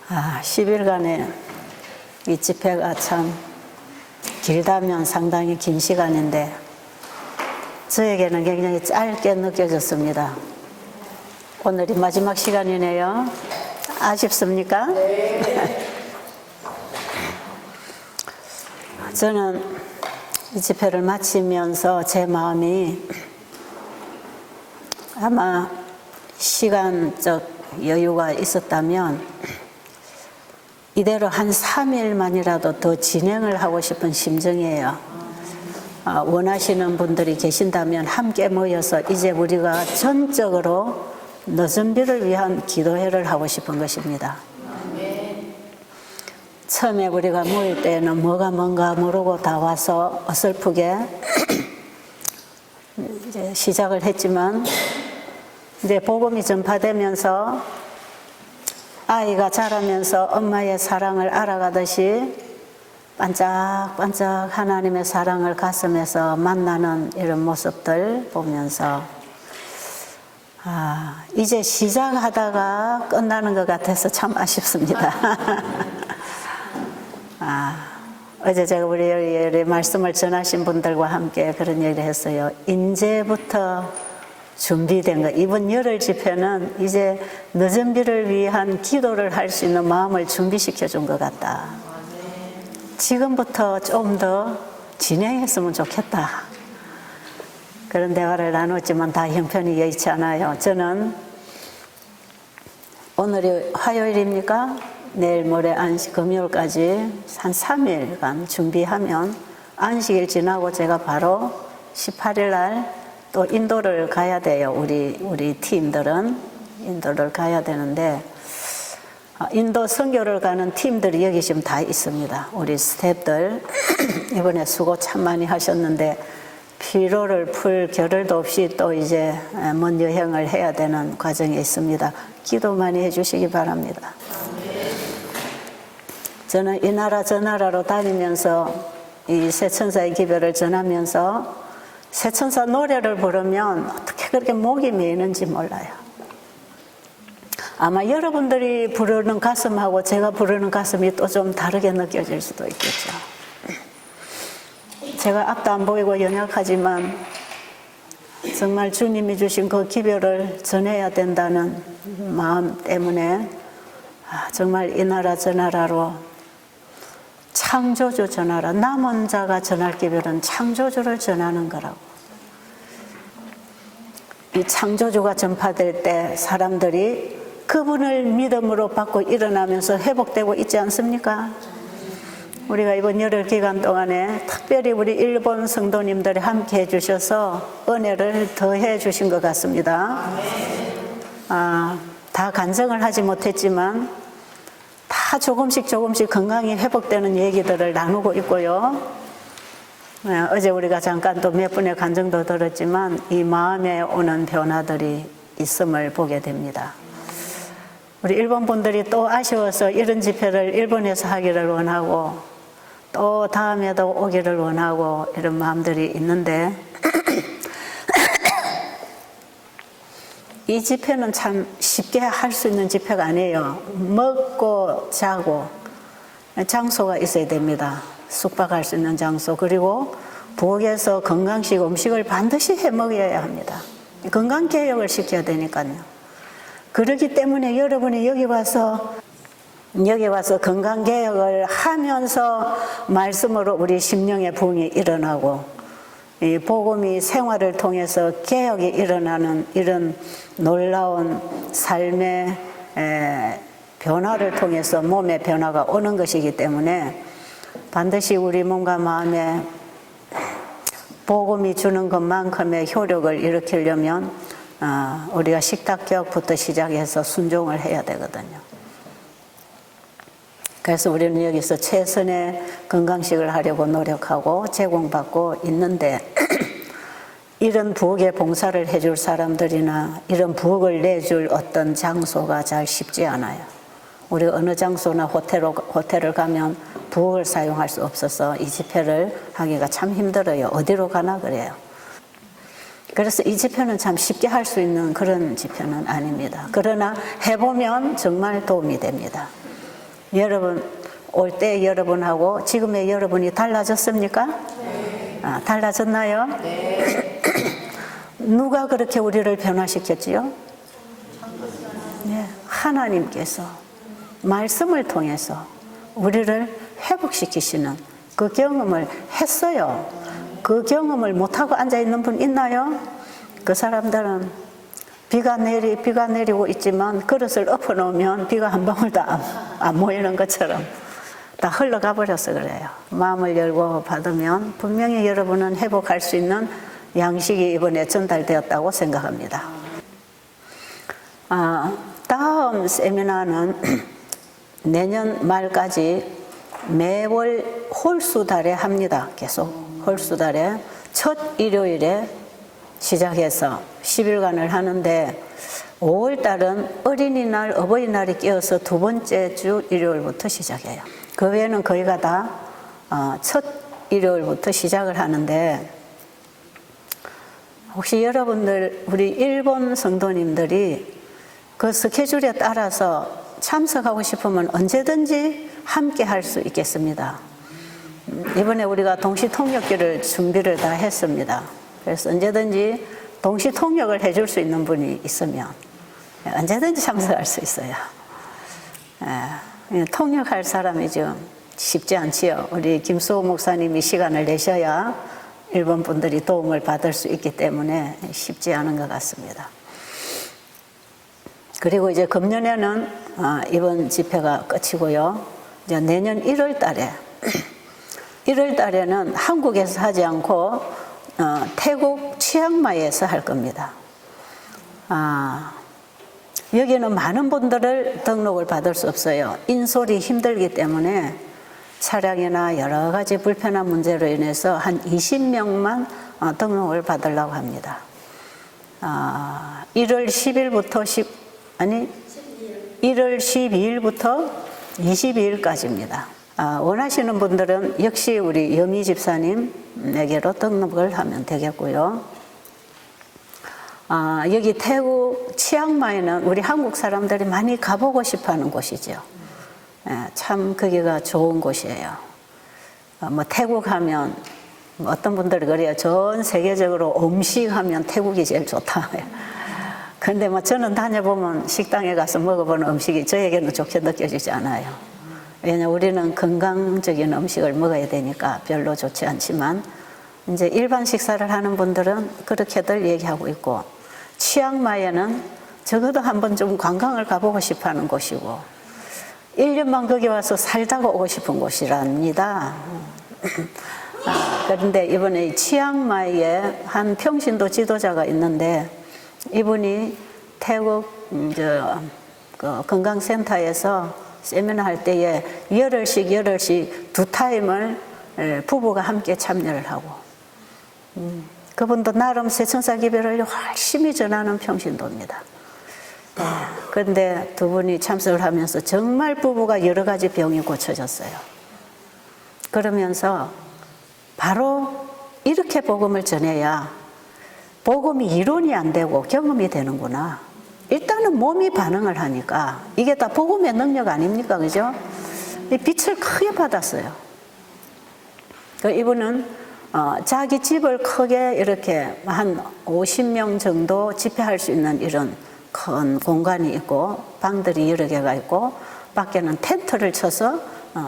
10일간의 이 집회가 참 길다면 상당히 긴 시간인데 저에게는 굉장히 짧게 느껴졌습니다. 오늘이 마지막 시간이네요. 아쉽습니까? 네. 저는 이 집회를 마치면서 제 마음이 아마 시간적 여유가 있었다면 이대로 한 3일만이라도 더 진행을 하고 싶은 심정이에요. 원하시는 분들이 계신다면 함께 모여서 이제 우리가 전적으로 너준비를 위한 기도회를 하고 싶은 것입니다. 처음에 우리가 모일 때는 뭐가 뭔가 모르고 다 와서 어설프게 이제 시작을 했지만 이제 복음이 전파되면서 아이가 자라면서 엄마의 사랑을 알아가듯이 반짝반짝 하나님의 사랑을 가슴에서 만나는 이런 모습들 보면서 이제 시작하다가 끝나는 것 같아서 참 아쉽습니다. 어제 제가 우리 말씀을 전하신 분들과 함께 그런 얘기를 했어요. 이제부터 준비된 거. 이번 열흘 집회는 이제 늦은비를 위한 기도를 할 수 있는 마음을 준비시켜 준 것 같다. 지금부터 좀 더 진행했으면 좋겠다. 그런 대화를 나눴지만 다 형편이 여의치 않아요. 저는 오늘이 화요일입니까? 내일 모레 안식 금요일까지 한 3일간 준비하면 안식일 지나고 제가 바로 18일 날 또 인도를 가야 돼요. 우리 팀들은 인도를 가야 되는데 인도 선교를 가는 팀들이 여기 지금 다 있습니다. 우리 스태프들 이번에 수고 참 많이 하셨는데 피로를 풀 겨를도 없이 또 이제 먼 여행을 해야 되는 과정에 있습니다. 기도 많이 해주시기 바랍니다. 저는 이 나라 저 나라로 다니면서 이 새천사의 기별을 전하면서 새천사 노래를 부르면 어떻게 그렇게 목이 메이는지 몰라요. 아마 여러분들이 부르는 가슴하고 제가 부르는 가슴이 또 좀 다르게 느껴질 수도 있겠죠. 제가 앞도 안 보이고 연약하지만 정말 주님이 주신 그 기별을 전해야 된다는 마음 때문에 정말 이 나라 저 나라로 창조주 전하라. 남은 자가 전할 기별은 창조주를 전하는 거라고. 이 창조주가 전파될 때 사람들이 그분을 믿음으로 받고 일어나면서 회복되고 있지 않습니까? 우리가 이번 열흘 기간 동안에 특별히 우리 일본 성도님들이 함께 해주셔서 은혜를 더해 주신 것 같습니다. 다 간증을 하지 못했지만 다 조금씩 건강이 회복되는 얘기들을 나누고 있고요. 어제 우리가 잠깐 또 몇 분의 간증도 들었지만 이 마음에 오는 변화들이 있음을 보게 됩니다. 우리 일본 분들이 또 아쉬워서 이런 집회를 일본에서 하기를 원하고 또 다음에도 오기를 원하고 이런 마음들이 있는데 이 집회는 참 쉽게 할 수 있는 집회가 아니에요. 먹고 자고 장소가 있어야 됩니다. 숙박할 수 있는 장소, 그리고 부엌에서 건강식 음식을 반드시 해 먹여야 합니다. 건강개혁을 시켜야 되니까요. 그렇기 때문에 여러분이 여기 와서 건강개혁을 하면서 말씀으로 우리 심령의 부흥이 일어나고 이 복음이 생활을 통해서 개혁이 일어나는 이런 놀라운 삶의 변화를 통해서 몸의 변화가 오는 것이기 때문에 반드시 우리 몸과 마음에 복음이 주는 것만큼의 효력을 일으키려면 우리가 식탁개혁부터 시작해서 순종을 해야 되거든요. 그래서 우리는 여기서 최선의 건강식을 하려고 노력하고 제공받고 있는데 이런 부엌에 봉사를 해줄 사람들이나 이런 부엌을 내줄 어떤 장소가 잘 쉽지 않아요. 우리 어느 장소나 호텔을 가면 부엌을 사용할 수 없어서 이 집회를 하기가 참 힘들어요. 어디로 가나 그래요. 그래서 이 집회는 참 쉽게 할 수 있는 그런 집회는 아닙니다. 그러나 해보면 정말 도움이 됩니다. 여러분, 올 때 여러분하고 지금의 여러분이 달라졌습니까? 네. 달라졌나요? 네. 누가 그렇게 우리를 변화시켰지요? 네, 하나님께서 말씀을 통해서 우리를 회복시키시는 그 경험을 했어요. 그 경험을 못하고 앉아있는 분 있나요? 그 사람들은 비가 내리고 있지만 그릇을 엎어놓으면 비가 한 방울도 안 모이는 것처럼 다 흘러가 버려서 그래요. 마음을 열고 받으면 분명히 여러분은 회복할 수 있는 양식이 이번에 전달되었다고 생각합니다. 다음 세미나는 내년 말까지 매월 홀수달에 합니다. 계속 홀수달에 첫 일요일에 시작해서 10일간을 하는데 5월달은 어린이날, 어버이날이 끼어서 두 번째 주 일요일부터 시작해요. 그 외에는 거의가 다 첫 일요일부터 시작을 하는데 혹시 여러분들 우리 일본 성도님들이 그 스케줄에 따라서 참석하고 싶으면 언제든지 함께 할 수 있겠습니다. 이번에 우리가 동시통역기를 준비를 다 했습니다. 그래서 언제든지 동시통역을 해줄 수 있는 분이 있으면 언제든지 참석할 수 있어요. 통역할 사람이 좀 쉽지 않지요. 우리 김수호 목사님이 시간을 내셔야 일본 분들이 도움을 받을 수 있기 때문에 쉽지 않은 것 같습니다. 그리고 이제 금년에는 이번 집회가 끝이고요. 이제 내년 1월 달에 1월 달에는 한국에서 하지 않고 태국 치앙마이에서 할 겁니다. 여기는 많은 분들을 등록을 받을 수 없어요. 인솔이 힘들기 때문에 차량이나 여러 가지 불편한 문제로 인해서 한 20명만 등록을 받으려고 합니다. 1월 10일부터 1월 12일부터 22일까지입니다. 원하시는 분들은 역시 우리 여미 집사님에게로 등록을 하면 되겠고요. 여기 태국 치앙마이는 우리 한국 사람들이 많이 가보고 싶어하는 곳이죠. 참 거기가 좋은 곳이에요. 뭐 태국 하면 어떤 분들이 그래요. 전 세계적으로 음식 하면 태국이 제일 좋다. 그런데 뭐 저는 다녀보면 식당에 가서 먹어보는 음식이 저에게는 좋게 느껴지지 않아요. 왜냐하면 우리는 건강적인 음식을 먹어야 되니까 별로 좋지 않지만 이제 일반 식사를 하는 분들은 그렇게들 얘기하고 있고 치앙마이에는 적어도 한번 좀 관광을 가보고 싶어하는 곳이고 1년만 거기 와서 살다가 오고 싶은 곳이랍니다. 그런데 이번에 치앙마이에 한 평신도 지도자가 있는데 이분이 태국 그 건강센터에서 세미나 할 때에 열흘씩 두 타임을 부부가 함께 참여를 하고 그분도 나름 세천사 기별을 열심히 전하는 평신도입니다. 그런데 두 분이 참석을 하면서 정말 부부가 여러 가지 병이 고쳐졌어요. 그러면서 바로 이렇게 복음을 전해야 복음이 이론이 안 되고 경험이 되는구나. 일단은 몸이 반응을 하니까 이게 다 복음의 능력 아닙니까? 그죠? 이 빛을 크게 받았어요. 이분은 자기 집을 크게 이렇게 한 50명 정도 집회할 수 있는 이런 큰 공간이 있고 방들이 여러 개가 있고 밖에는 텐트를 쳐서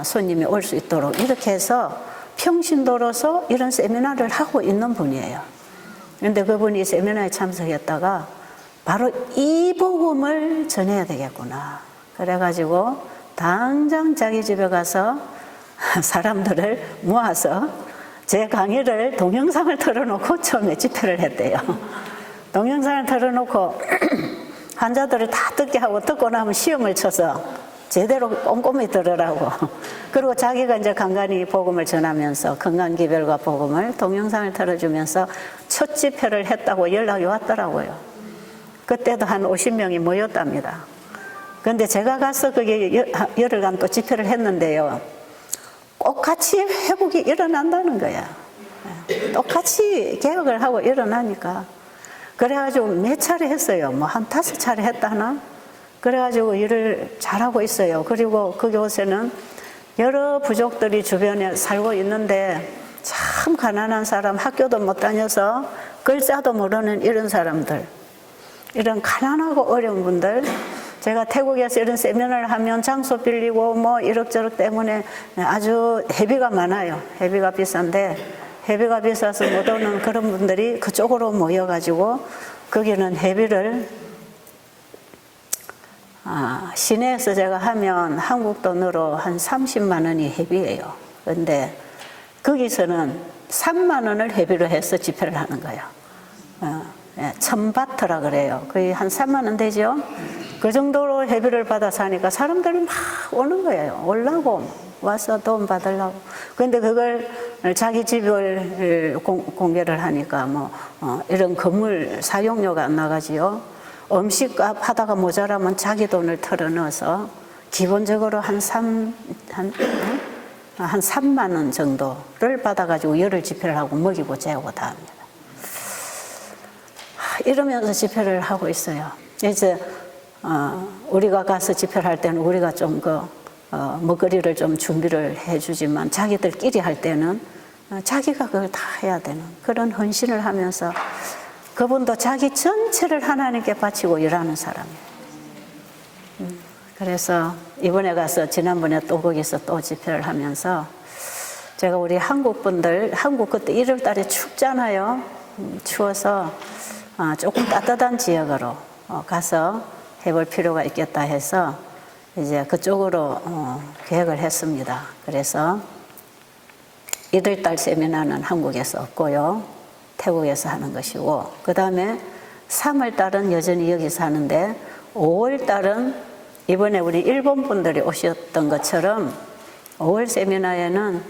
손님이 올 수 있도록 이렇게 해서 평신도로서 이런 세미나를 하고 있는 분이에요. 그런데 그분이 세미나에 참석했다가 바로 이 복음을 전해야 되겠구나. 그래가지고 당장 자기 집에 가서 사람들을 모아서 제 강의를 동영상을 틀어놓고 처음에 집회를 했대요. 동영상을 틀어놓고 환자들을 다 듣게 하고 듣고 나면 시험을 쳐서 제대로 꼼꼼히 들으라고. 그리고 자기가 이제 간간히 복음을 전하면서 건강기별과 복음을 동영상을 틀어주면서 첫 집회를 했다고 연락이 왔더라고요. 그때도 한 50명이 모였답니다. 그런데 제가 가서 그게 열흘간 또 집회를 했는데요. 똑같이 회복이 일어난다는 거야. 똑같이 개혁을 하고 일어나니까. 그래가지고 몇 차례 했어요. 뭐 한 5차례 했다나? 그래가지고 일을 잘하고 있어요. 그리고 그곳에는 여러 부족들이 주변에 살고 있는데 참 가난한 사람, 학교도 못 다녀서 글자도 모르는 이런 사람들, 이런 가난하고 어려운 분들, 제가 태국에서 이런 세미나를 하면 장소 빌리고 뭐 이럭저럭 때문에 아주 회비가 많아요. 회비가 비싼데, 회비가 비싸서 못 오는 그런 분들이 그쪽으로 모여가지고 거기는 회비를 시내에서 제가 하면 한국 돈으로 한 30만 원이 회비예요. 그런데 거기서는 3만 원을 회비로 해서 집회를 하는 거예요. 1000바트라 그래요. 거의 한 3만 원 되죠? 그 정도로 회비를 받아서 하니까 사람들이 막 오는 거예요. 오려고 와서 도움 받으려고. 그런데 그걸 자기 집을 공개를 하니까 이런 건물 사용료가 안 나가지요. 음식값 하다가 모자라면 자기 돈을 털어 넣어서 기본적으로 한 3만 원 정도를 받아가지고 열흘 집회를 하고 먹이고 재우고 다 합니다. 이러면서 집회를 하고 있어요. 이제 우리가 가서 집회를 할 때는 우리가 좀 먹거리를 좀 준비를 해주지만 자기들끼리 할 때는 자기가 그걸 다 해야 되는 그런 헌신을 하면서 그분도 자기 전체를 하나님께 바치고 일하는 사람이에요. 그래서 이번에 가서 지난번에 또 거기서 또 집회를 하면서 제가 우리 한국 분들, 한국 그때 1월 달에 춥잖아요. 추워서 조금 따뜻한 지역으로 가서 해볼 필요가 있겠다 해서 이제 그쪽으로 계획을 했습니다. 그래서 1월 달 세미나는 한국에서 없고요. 태국에서 하는 것이고, 그 다음에 3월 달은 여전히 여기서 하는데 5월 달은 이번에 우리 일본 분들이 오셨던 것처럼 5월 세미나에는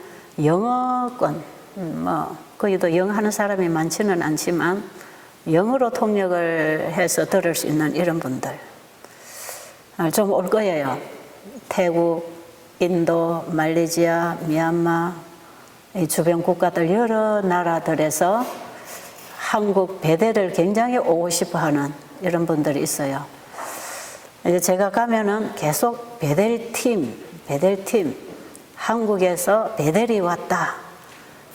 영어권, 거기도 영어 하는 사람이 많지는 않지만 영어로 통역을 해서 들을 수 있는 이런 분들 좀 올 거예요. 태국, 인도, 말레이시아, 미얀마 이 주변 국가들 여러 나라들에서 한국 배대를 굉장히 오고 싶어 하는 이런 분들이 있어요. 이제 제가 가면은 계속 베델팀, 한국에서 베델이 왔다.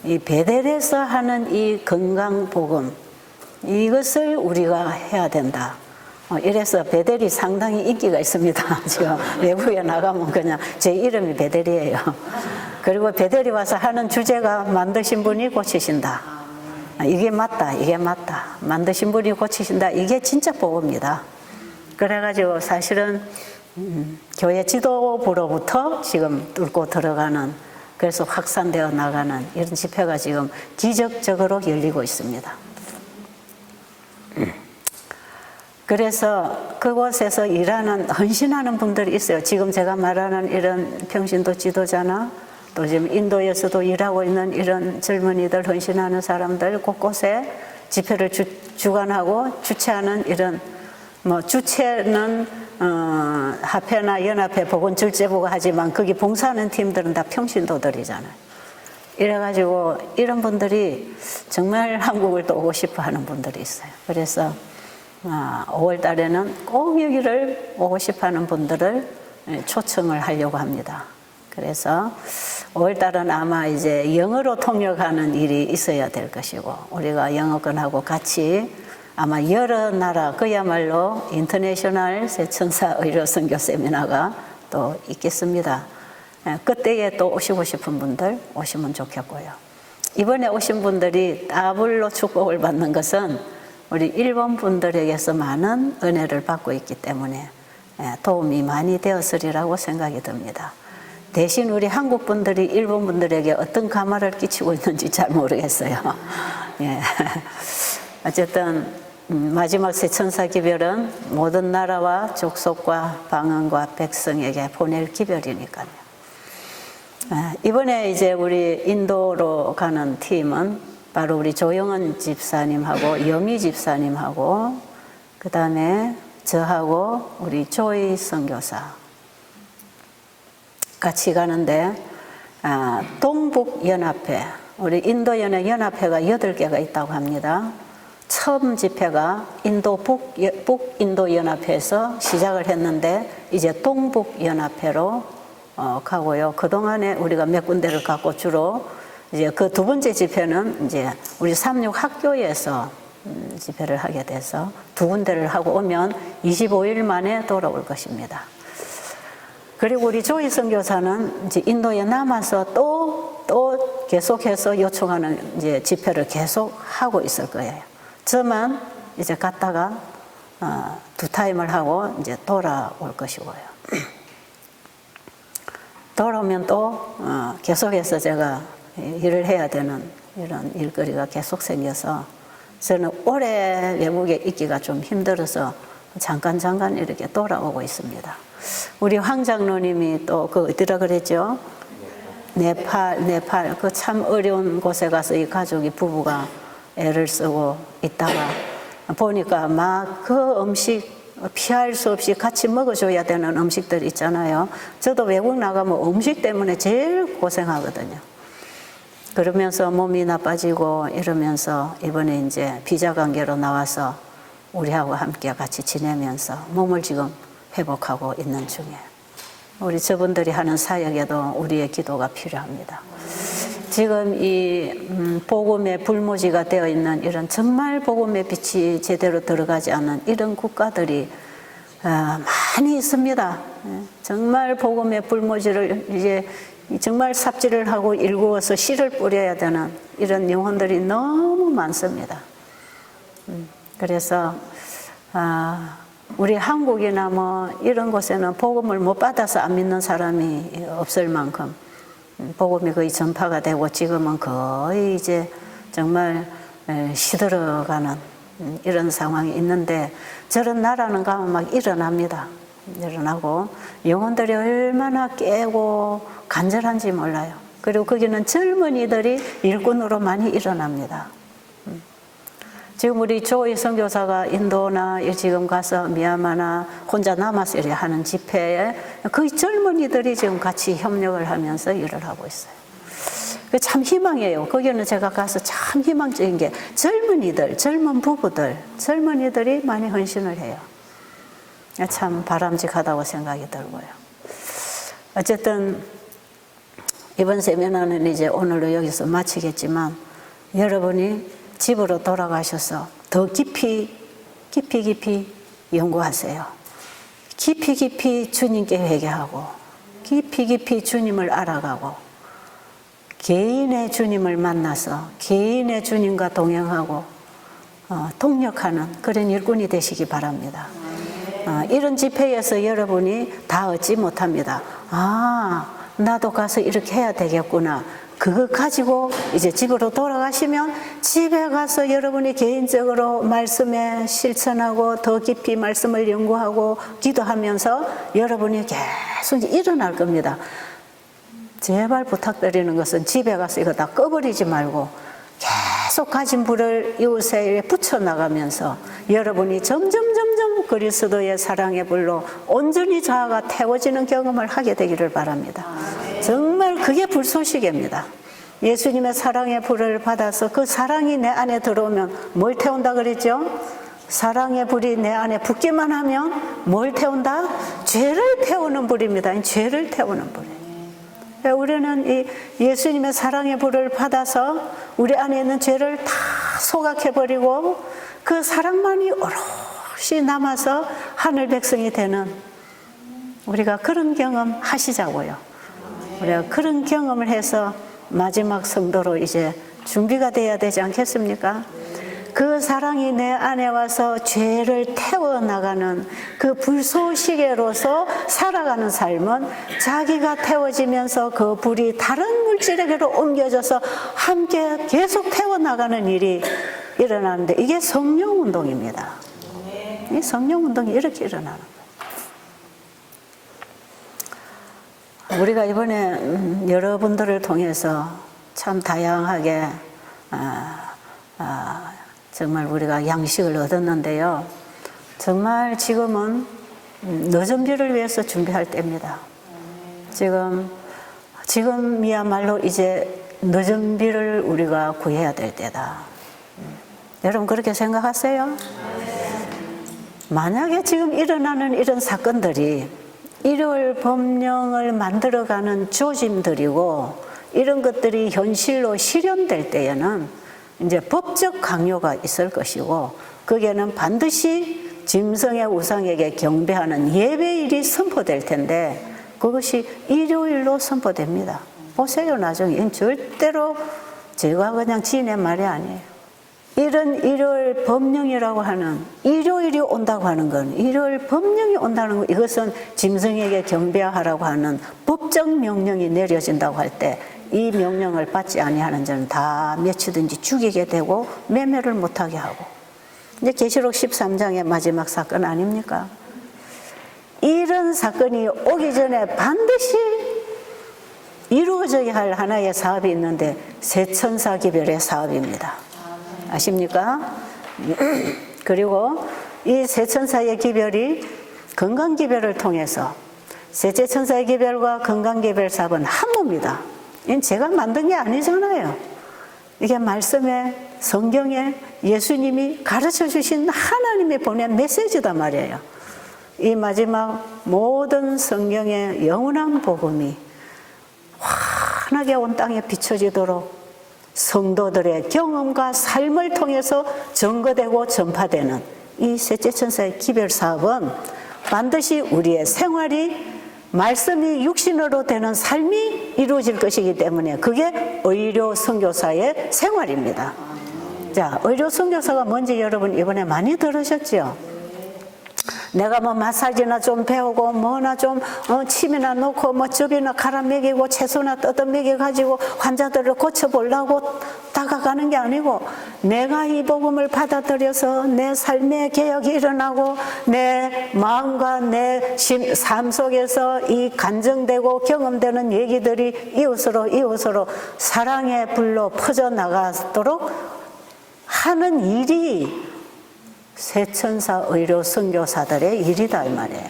이 베델에서 하는 이 건강복음, 이것을 우리가 해야 된다. 이래서 베델이 상당히 인기가 있습니다. 지금 외국에 나가면 그냥 제 이름이 베델이에요. 그리고 베델이 와서 하는 주제가 만드신 분이 고치신다. 이게 맞다, 이게 맞다. 만드신 분이 고치신다. 이게 진짜 복음입니다. 그래가지고 사실은 교회 지도부로부터 지금 뚫고 들어가는, 그래서 확산되어 나가는 이런 집회가 지금 기적적으로 열리고 있습니다. 그래서 그곳에서 일하는, 헌신하는 분들이 있어요. 지금 제가 말하는 이런 평신도 지도자나 또 지금 인도에서도 일하고 있는 이런 젊은이들, 헌신하는 사람들 곳곳에 집회를 주관하고 주최하는 이런, 주최는 합회나 연합회, 보건절제부가 하지만 거기 봉사하는 팀들은 다 평신도들이잖아요. 이래가지고 이런 분들이 정말 한국을 또 오고 싶어 하는 분들이 있어요. 그래서 5월 달에는 꼭 여기를 오고 싶어 하는 분들을 초청을 하려고 합니다. 그래서 5월 달은 아마 이제 영어로 통역하는 일이 있어야 될 것이고, 우리가 영어권하고 같이 아마 여러 나라, 그야말로 인터내셔널 새천사 의료 선교 세미나가 또 있겠습니다. 그때에 또 오시고 싶은 분들 오시면 좋겠고요. 이번에 오신 분들이 더블로 축복을 받는 것은 우리 일본 분들에게서 많은 은혜를 받고 있기 때문에 도움이 많이 되었으리라고 생각이 듭니다. 대신 우리 한국 분들이 일본 분들에게 어떤 감화를 끼치고 있는지 잘 모르겠어요. 예. 어쨌든 마지막 새천사 기별은 모든 나라와 족속과 방언과 백성에게 보낼 기별이니까요. 이번에 이제 우리 인도로 가는 팀은 바로 우리 조영은 집사님하고 영희 집사님하고 그 다음에 저하고 우리 조이 선교사 같이 가는데, 동북연합회, 우리 인도연합회가 8개가 있다고 합니다. 처음 집회가 북인도 연합회에서 시작을 했는데 이제 동북 연합회로 가고요. 그동안에 우리가 몇 군데를 갖고 주로 이제 그 두 번째 집회는 이제 우리 삼육 학교에서 집회를 하게 돼서 두 군데를 하고 오면 25일 만에 돌아올 것입니다. 그리고 우리 조이 선교사는 이제 인도에 남아서 또 계속해서 요청하는 이제 집회를 계속 하고 있을 거예요. 저만 이제 갔다가 두 타임을 하고 이제 돌아올 것이고요. 돌아오면 또 계속해서 제가 일을 해야 되는 이런 일거리가 계속 생겨서 저는 오래 외국에 있기가 좀 힘들어서 잠깐 이렇게 돌아오고 있습니다. 우리 황 장로님이 또 그 어디라 그랬죠? 네팔 그 참 어려운 곳에 가서 이 가족이 부부가 애를 쓰고 있다가 보니까 막 그 음식 피할 수 없이 같이 먹어줘야 되는 음식들 있잖아요. 저도 외국 나가면 음식 때문에 제일 고생하거든요. 그러면서 몸이 나빠지고 이러면서 이번에 이제 비자 관계로 나와서 우리하고 함께 같이 지내면서 몸을 지금 회복하고 있는 중이에요. 우리 저분들이 하는 사역에도 우리의 기도가 필요합니다. 지금 이 복음의 불모지가 되어 있는 이런 정말 복음의 빛이 제대로 들어가지 않는 이런 국가들이 많이 있습니다. 정말 복음의 불모지를 이제 정말 삽질을 하고 일구어서 씨를 뿌려야 되는 이런 영혼들이 너무 많습니다. 그래서 우리 한국이나 뭐 이런 곳에는 복음을 못 받아서 안 믿는 사람이 없을 만큼 복음이 거의 전파가 되고 지금은 거의 이제 정말 시들어가는 이런 상황이 있는데 저런 나라는 가면 막 일어납니다. 일어나고 영혼들이 얼마나 깨고 간절한지 몰라요. 그리고 거기는 젊은이들이 일꾼으로 많이 일어납니다. 지금 우리 조이 선교사가 인도나 지금 가서 미얀마나 혼자 남아서 이렇게 하는 집회에 거의 젊은이들이 지금 같이 협력을 하면서 일을 하고 있어요. 참 희망이에요. 거기는 제가 가서 참 희망적인 게 젊은이들, 젊은 부부들, 젊은이들이 많이 헌신을 해요. 참 바람직하다고 생각이 들고요. 어쨌든 이번 세미나는 이제 오늘로 여기서 마치겠지만 여러분이 집으로 돌아가셔서 더 깊이 연구하세요. 깊이 주님께 회개하고 깊이 주님을 알아가고 개인의 주님을 만나서 개인의 주님과 동행하고 동력하는 그런 일꾼이 되시기 바랍니다. 이런 집회에서 여러분이 다 얻지 못합니다. 나도 가서 이렇게 해야 되겠구나. 그거 가지고 이제 집으로 돌아가시면 집에 가서 여러분이 개인적으로 말씀에 실천하고 더 깊이 말씀을 연구하고 기도하면서 여러분이 계속 일어날 겁니다. 제발 부탁드리는 것은 집에 가서 이거 다 꺼버리지 말고 계속 가진 불을 이웃에 붙여나가면서 여러분이 점점 그리스도의 사랑의 불로 온전히 자아가 태워지는 경험을 하게 되기를 바랍니다. 정말 그게 불쏘시개입니다. 예수님의 사랑의 불을 받아서 그 사랑이 내 안에 들어오면 뭘 태운다 그랬죠? 사랑의 불이 내 안에 붙기만 하면 뭘 태운다? 죄를 태우는 불입니다. 죄를 태우는 불이에요. 우리는 이 예수님의 사랑의 불을 받아서 우리 안에 있는 죄를 다 소각해버리고 그 사랑만이 오롯이 남아서 하늘 백성이 되는 우리가 그런 경험 하시자고요. 우리가 그런 경험을 해서 마지막 성도로 이제 준비가 돼야 되지 않겠습니까? 그 사랑이 내 안에 와서 죄를 태워나가는 그 불쏘시개로서 살아가는 삶은 자기가 태워지면서 그 불이 다른 물질에게로 옮겨져서 함께 계속 태워나가는 일이 일어나는데 이게 성령운동입니다. 이 성령운동이 이렇게 일어나는 거예요. 우리가 이번에 여러분들을 통해서 참 다양하게 정말 우리가 양식을 얻었는데요. 정말 지금은 늦은비를 위해서 준비할 때입니다. 지금이야말로 이제 늦은비를 우리가 구해야 될 때다. 여러분 그렇게 생각하세요? 만약에 지금 일어나는 이런 사건들이 일요일 법령을 만들어가는 조짐들이고 이런 것들이 현실로 실현될 때에는 이제 법적 강요가 있을 것이고 거기에는 반드시 짐승의 우상에게 경배하는 예배일이 선포될 텐데 그것이 일요일로 선포됩니다. 보세요. 나중에 절대로 제가 그냥 지내 말이 아니에요. 이런 일요일 법령이라고 하는 일요일이 온다고 하는 건 일요일 법령이 온다는 건 이것은 짐승에게 경배하라고 하는 법적 명령이 내려진다고 할 때 이 명령을 받지 아니하는 자는 다 며치든지 죽이게 되고 매매를 못하게 하고 이제 계시록 13장의 마지막 사건 아닙니까? 이런 사건이 오기 전에 반드시 이루어져야 할 하나의 사업이 있는데 세천사 기별의 사업입니다. 아십니까? 그리고 이 세천사의 기별이 건강기별을 통해서 셋째 천사의 기별과 건강기별 사업은 한몸입니다. 이건 제가 만든 게 아니잖아요. 이게 말씀에 성경에 예수님이 가르쳐 주신 하나님이 보낸 메시지단 말이에요. 이 마지막 모든 성경의 영원한 복음이 환하게 온 땅에 비춰지도록 성도들의 경험과 삶을 통해서 증거되고 전파되는 이 셋째 천사의 기별 사업은 반드시 우리의 생활이 말씀이 육신으로 되는 삶이 이루어질 것이기 때문에 그게 의료 선교사의 생활입니다. 자, 의료 선교사가 뭔지 여러분 이번에 많이 들으셨죠? 내가 뭐 마사지나 좀 배우고 뭐나 좀 침이나 놓고 뭐 즙이나 갈아 먹이고 채소나 뜯어 먹여 가지고 환자들을 고쳐보려고 다가가는 게 아니고 내가 이 복음을 받아들여서 내 삶의 개혁이 일어나고 내 마음과 내 삶 속에서 이 간증되고 경험되는 얘기들이 이웃으로 사랑의 불로 퍼져나가도록 하는 일이 세천사 의료 선교사들의 일이다 이 말이에요.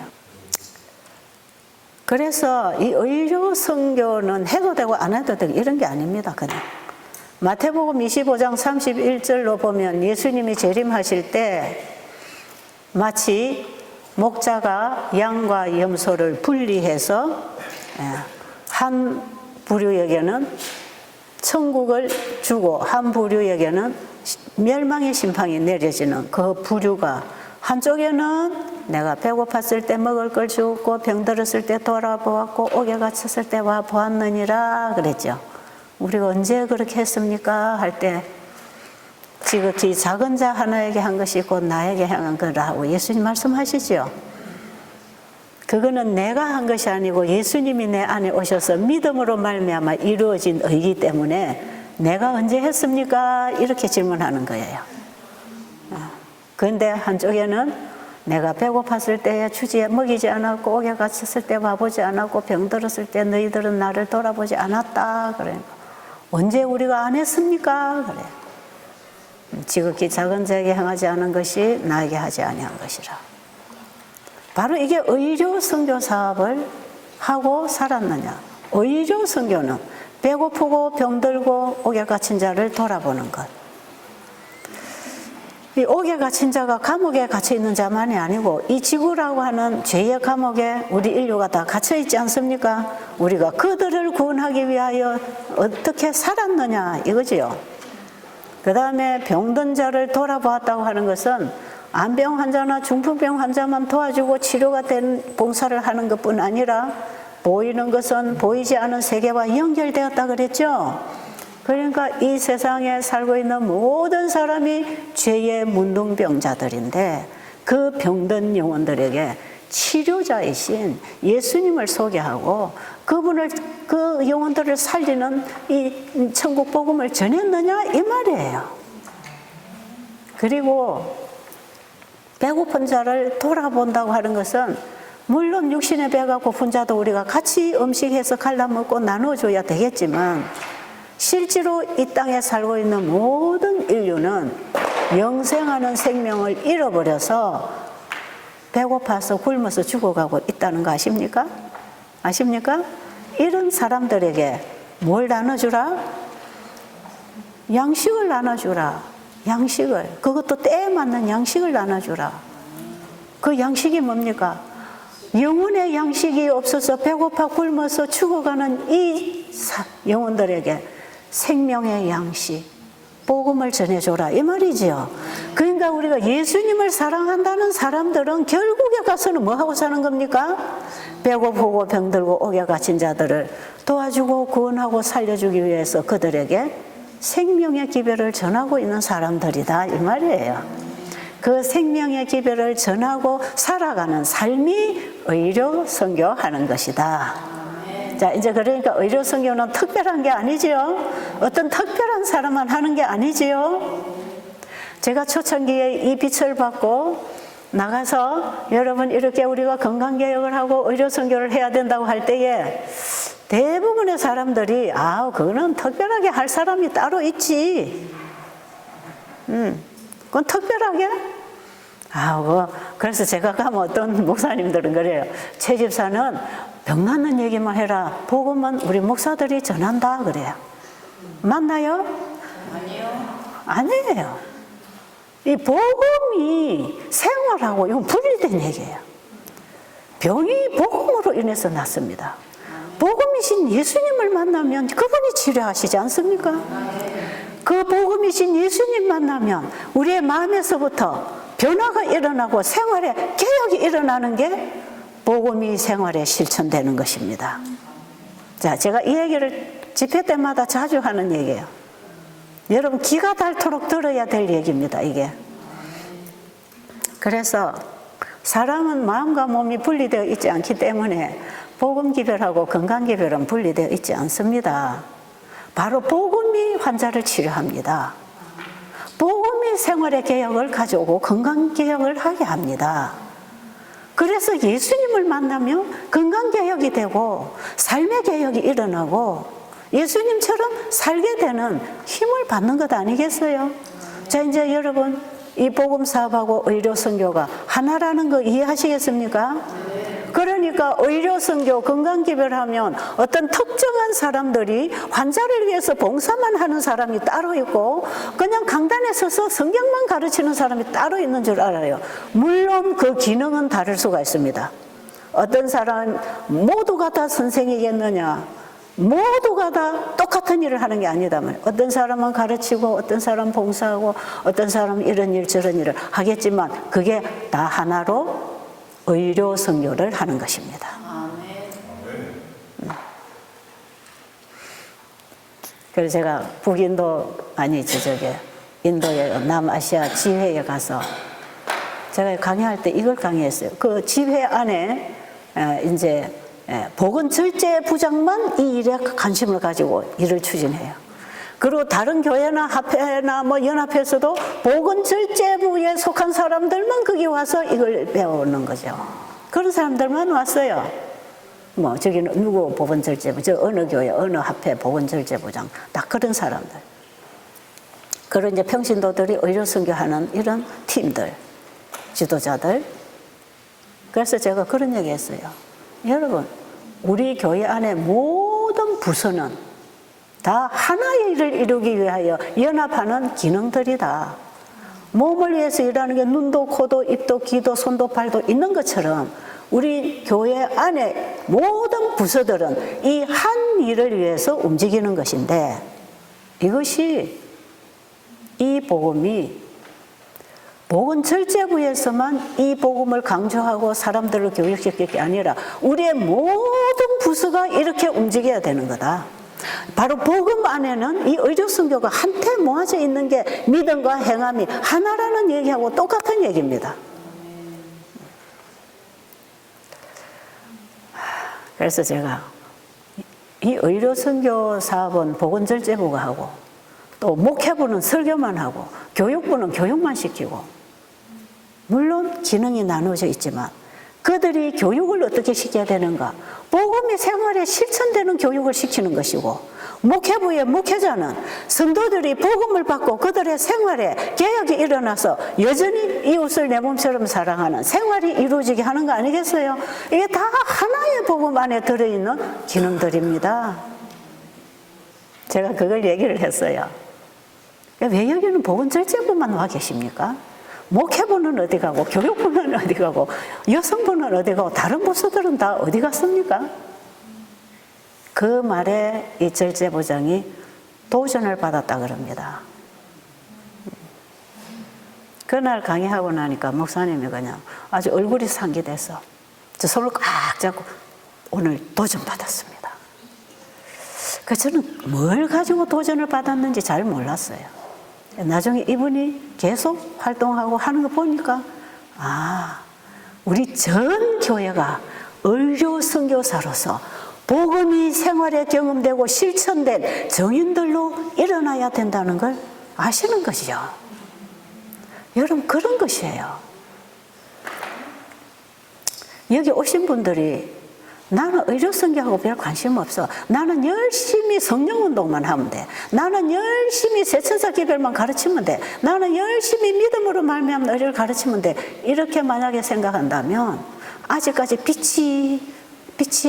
그래서 이 의료 선교는 해도 되고 안 해도 되고 이런 게 아닙니다. 그냥 마태복음 25장 31절로 보면 예수님이 재림하실 때 마치 목자가 양과 염소를 분리해서 한 부류에게는 천국을 주고 한 부류에게는 멸망의 심판이 내려지는 그 부류가 한쪽에는 내가 배고팠을 때 먹을 걸 주었고 병들었을 때 돌아보았고 옥에 갇혔을 때 와 보았느니라 그랬죠. 우리가 언제 그렇게 했습니까? 할 때 지극히 작은 자 하나에게 한 것이 곧 나에게 향한 거라고 예수님 말씀하시죠. 그거는 내가 한 것이 아니고 예수님이 내 안에 오셔서 믿음으로 말미암아 이루어진 의이기 때문에 내가 언제 했습니까? 이렇게 질문하는 거예요. 그런데 한쪽에는 내가 배고팠을 때에 주지에 먹이지 않았고 옥에 갇혔을 때 와보지 않았고 병들었을 때 너희들은 나를 돌아보지 않았다. 그러니까 언제 우리가 안 했습니까? 그래. 지극히 작은 자에게 행하지 않은 것이 나에게 하지 아니한 것이라. 바로 이게 의료 선교 사업을 하고 살았느냐. 의료 선교는 배고프고 병들고 옥에 갇힌 자를 돌아보는 것. 이 옥에 갇힌 자가 감옥에 갇혀 있는 자만이 아니고 이 지구라고 하는 죄의 감옥에 우리 인류가 다 갇혀 있지 않습니까? 우리가 그들을 구원하기 위하여 어떻게 살았느냐 이거지요. 그 다음에 병든 자를 돌아보았다고 하는 것은 암병 환자나 중풍병 환자만 도와주고 치료가 된 봉사를 하는 것뿐 아니라 보이는 것은 보이지 않은 세계와 연결되었다 그랬죠. 그러니까 이 세상에 살고 있는 모든 사람이 죄의 문둥병자들인데 그 병든 영혼들에게 치료자이신 예수님을 소개하고 그분을 그 영혼들을 살리는 이 천국 복음을 전했느냐 이 말이에요. 그리고 배고픈 자를 돌아본다고 하는 것은 물론 육신의 배가 고픈 자도 우리가 같이 음식해서 갈라먹고 나눠줘야 되겠지만 실제로 이 땅에 살고 있는 모든 인류는 영생하는 생명을 잃어버려서 배고파서 굶어서 죽어가고 있다는 거 아십니까? 아십니까? 이런 사람들에게 뭘 나눠주라? 양식을 나눠주라. 양식을, 그것도 때에 맞는 양식을 나눠주라. 그 양식이 뭡니까? 영혼의 양식이 없어서 배고파 굶어서 죽어가는 이 영혼들에게 생명의 양식, 복음을 전해줘라 이 말이지요. 그러니까 우리가 예수님을 사랑한다는 사람들은 결국에 가서는 뭐하고 사는 겁니까? 배고프고 병들고 옥에 갇힌 자들을 도와주고 구원하고 살려주기 위해서 그들에게 생명의 기별을 전하고 있는 사람들이다 이 말이에요. 그 생명의 기별을 전하고 살아가는 삶이 의료 선교하는 것이다. 자, 이제 그러니까 의료 선교는 특별한 게 아니지요. 어떤 특별한 사람만 하는 게 아니지요. 제가 초창기에 이 빛을 받고 나가서 여러분 이렇게 우리가 건강개혁을 하고 의료 선교를 해야 된다고 할 때에 대부분의 사람들이 그거는 특별하게 할 사람이 따로 있지. 그건 특별하게? 그래서 제가 가면 어떤 목사님들은 그래요. 최 집사는 병 낫는 얘기만 해라. 복음은 우리 목사들이 전한다 그래요. 맞나요? 아니에요. 이 복음이 생활하고 이건 분리된 얘기예요. 병이 복음으로 인해서 낫습니다. 복음이신 예수님을 만나면 그분이 치료하시지 않습니까? 그 복음이신 예수님 만나면 우리의 마음에서부터 변화가 일어나고 생활에 개혁이 일어나는 게 복음이 생활에 실천되는 것입니다. 자, 제가 이 얘기를 집회 때마다 자주 하는 얘기예요. 여러분 기가 닳도록 들어야 될 얘기입니다, 이게. 그래서 사람은 마음과 몸이 분리되어 있지 않기 때문에 복음 기별하고 건강 기별은 분리되어 있지 않습니다. 바로 복음이 환자를 치료합니다. 복음이 생활의 개혁을 가져오고 건강 개혁을 하게 합니다. 그래서 예수님을 만나면 건강 개혁이 되고 삶의 개혁이 일어나고 예수님처럼 살게 되는 힘을 받는 것 아니겠어요? 자, 이제 여러분 이 복음 사업하고 의료 선교가 하나라는 거 이해하시겠습니까? 그러니까 의료 선교, 건강 기별하면 어떤 특정한 사람들이 환자를 위해서 봉사만 하는 사람이 따로 있고 그냥 강단에 서서 성경만 가르치는 사람이 따로 있는 줄 알아요. 물론 그 기능은 다를 수가 있습니다. 어떤 사람 모두가 다 선생이겠느냐? 모두가 다 똑같은 일을 하는 게 아니다. 어떤 사람은 가르치고 어떤 사람은 봉사하고 어떤 사람은 이런 일 저런 일을 하겠지만 그게 다 하나로 의료 선교를 하는 것입니다. 그래서 제가 북인도 인도의 남아시아 지회에 가서 제가 강의할 때 이걸 강의했어요. 그 지회 안에 이제 보건절제부장만 이 일에 관심을 가지고 일을 추진해요. 그리고 다른 교회나 합회나 연합회에서도 보건절제부에 속한 사람들만 거기 와서 이걸 배우는 거죠. 그런 사람들만 왔어요. 저기는 누구 보건절제부, 저 어느 교회, 어느 합회 보건절제부장, 딱 그런 사람들. 그런 이제 평신도들이 의료선교하는 이런 팀들, 지도자들. 그래서 제가 그런 얘기 했어요. 여러분, 우리 교회 안에 모든 부서는 다 하나의 일을 이루기 위하여 연합하는 기능들이다. 몸을 위해서 일하는 게 눈도 코도 입도 귀도 손도 발도 있는 것처럼 우리 교회 안에 모든 부서들은 이 한 일을 위해서 움직이는 것인데 이것이 이 복음이 보건절제부에서만 이 복음을 강조하고 사람들을 교육시킬 게 아니라 우리의 모든 부서가 이렇게 움직여야 되는 거다. 바로 복음 안에는 이 의료 선교가 한테 모아져 있는 게 믿음과 행함이 하나라는 얘기하고 똑같은 얘기입니다. 그래서 제가 이 의료 선교 사업은 보건절제부가 하고 또 목회부는 설교만 하고 교육부는 교육만 시키고 물론 기능이 나누어져 있지만 그들이 교육을 어떻게 시켜야 되는가? 복음이 생활에 실천되는 교육을 시키는 것이고 목회부의 목회자는 성도들이 복음을 받고 그들의 생활에 개혁이 일어나서 여전히 이웃을 내 몸처럼 사랑하는 생활이 이루어지게 하는 거 아니겠어요? 이게 다 하나의 복음 안에 들어있는 기능들입니다. 제가 그걸 얘기를 했어요. 왜 여기는 보건절제부만 와 계십니까? 목회부는 어디 가고 교육부는 어디 가고 여성부는 어디 가고 다른 부서들은 다 어디 갔습니까? 그 말에 이 절제부장이 도전을 받았다 그럽니다. 그날 강의하고 나니까 목사님이 그냥 아주 얼굴이 상기돼서 저 손을 꽉 잡고 오늘 도전 받았습니다. 그 저는 뭘 가지고 도전을 받았는지 잘 몰랐어요. 나중에 이분이 계속 활동하고 하는 거 보니까 우리 전 교회가 의료 선교사로서 복음이 생활에 경험되고 실천된 정인들로 일어나야 된다는 걸 아시는 것이죠. 여러분 그런 것이에요. 여기 오신 분들이 나는 의료선교하고 별 관심 없어. 나는 열심히 성령운동만 하면 돼. 나는 열심히 세천사 기별만 가르치면 돼. 나는 열심히 믿음으로 말미암는 의료를 가르치면 돼. 이렇게 만약에 생각한다면 아직까지 빛이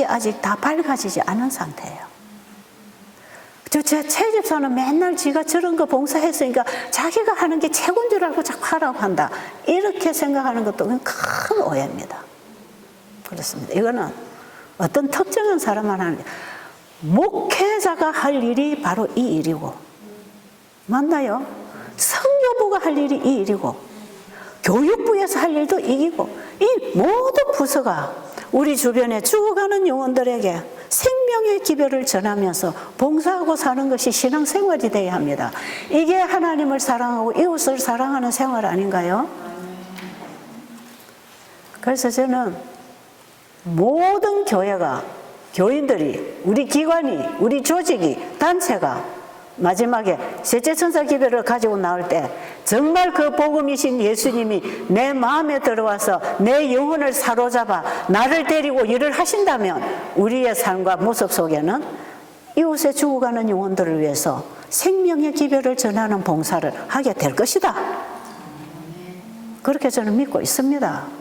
아직 다 밝아지지 않은 상태예요. 제 집사는 맨날 지가 저런 거 봉사했으니까 자기가 하는 게 최고인 줄 알고 자꾸 하라고 한다. 이렇게 생각하는 것도 큰 오해입니다. 그렇습니다. 이거는 어떤 특정한 사람만 하는 게 목회자가 할 일이 바로 이 일이고 맞나요? 선교부가 할 일이 이 일이고 교육부에서 할 일도 이기고 이 모든 부서가 우리 주변에 죽어가는 영혼들에게 생명의 기별을 전하면서 봉사하고 사는 것이 신앙생활이 되어야 합니다. 이게 하나님을 사랑하고 이웃을 사랑하는 생활 아닌가요? 그래서 저는 모든 교회가, 교인들이, 우리 기관이, 우리 조직이, 단체가 마지막에 셋째 천사 기별을 가지고 나올 때 정말 그 복음이신 예수님이 내 마음에 들어와서 내 영혼을 사로잡아 나를 데리고 일을 하신다면 우리의 삶과 모습 속에는 이웃에 죽어가는 영혼들을 위해서 생명의 기별을 전하는 봉사를 하게 될 것이다. 그렇게 저는 믿고 있습니다.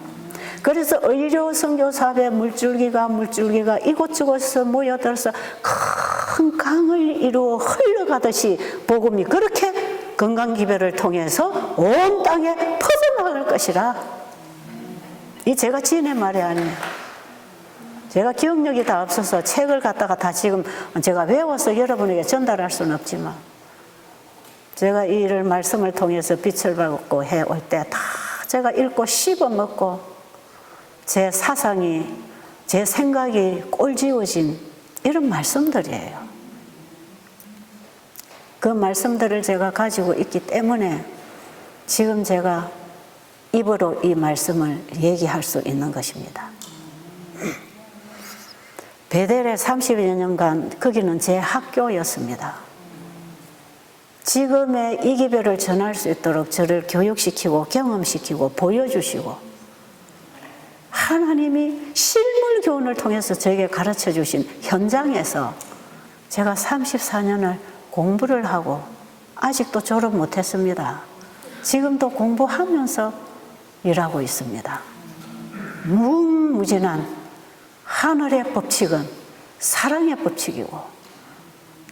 그래서 의료 선교사업의 물줄기가 이곳저곳에서 모여들어서 큰 강을 이루어 흘러가듯이 복음이 그렇게 건강기별을 통해서 온 땅에 퍼져나갈 것이라. 이 제가 지은의 말이 아니에요. 제가 기억력이 다 없어서 책을 갖다가 다 지금 제가 외워서 여러분에게 전달할 수는 없지만 제가 이 일을 말씀을 통해서 빛을 받고 해올 때 다 제가 읽고 씹어먹고 제 사상이, 제 생각이 꼴지어진 이런 말씀들이에요. 그 말씀들을 제가 가지고 있기 때문에 지금 제가 입으로 이 말씀을 얘기할 수 있는 것입니다. 베델에 30여 년간 거기는 제 학교였습니다. 지금의 이 기별을 전할 수 있도록 저를 교육시키고 경험시키고 보여주시고 하나님이 실물 교훈을 통해서 저에게 가르쳐 주신 현장에서 제가 34년을 공부를 하고 아직도 졸업 못했습니다. 지금도 공부하면서 일하고 있습니다. 무궁무진한 하늘의 법칙은 사랑의 법칙이고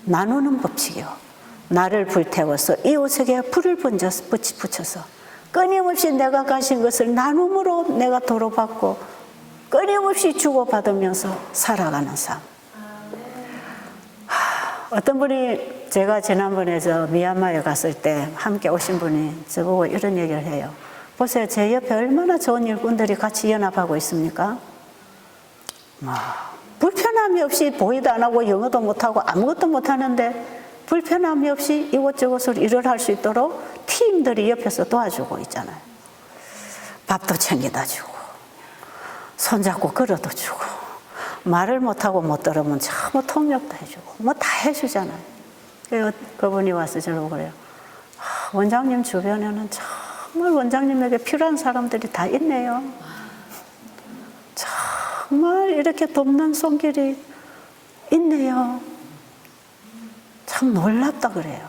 나누는 법칙이고 나를 불태워서 이웃에게 불을 붙여서 끊임없이 내가 가진 것을 나눔으로 내가 도로받고 끊임없이 주고받으면서 살아가는 삶. 어떤 분이 제가 지난번에 미얀마에 갔을 때 함께 오신 분이 저보고 이런 얘기를 해요. 보세요. 제 옆에 얼마나 좋은 일꾼들이 같이 연합하고 있습니까? 불편함이 없이 보이도 안 하고 영어도 못하고 아무것도 못하는데 불편함이 없이 이곳저곳을 일을 할 수 있도록 팀들이 옆에서 도와주고 있잖아요. 밥도 챙겨다 주고 손잡고 걸어도 주고 말을 못하고 못 들으면 전부 통역도 해주고 뭐 다 해주잖아요. 그래서 그분이 와서 저러고 그래요. 원장님 주변에는 정말 원장님에게 필요한 사람들이 다 있네요. 정말 이렇게 돕는 손길이 있네요. 참 놀랍다 그래요.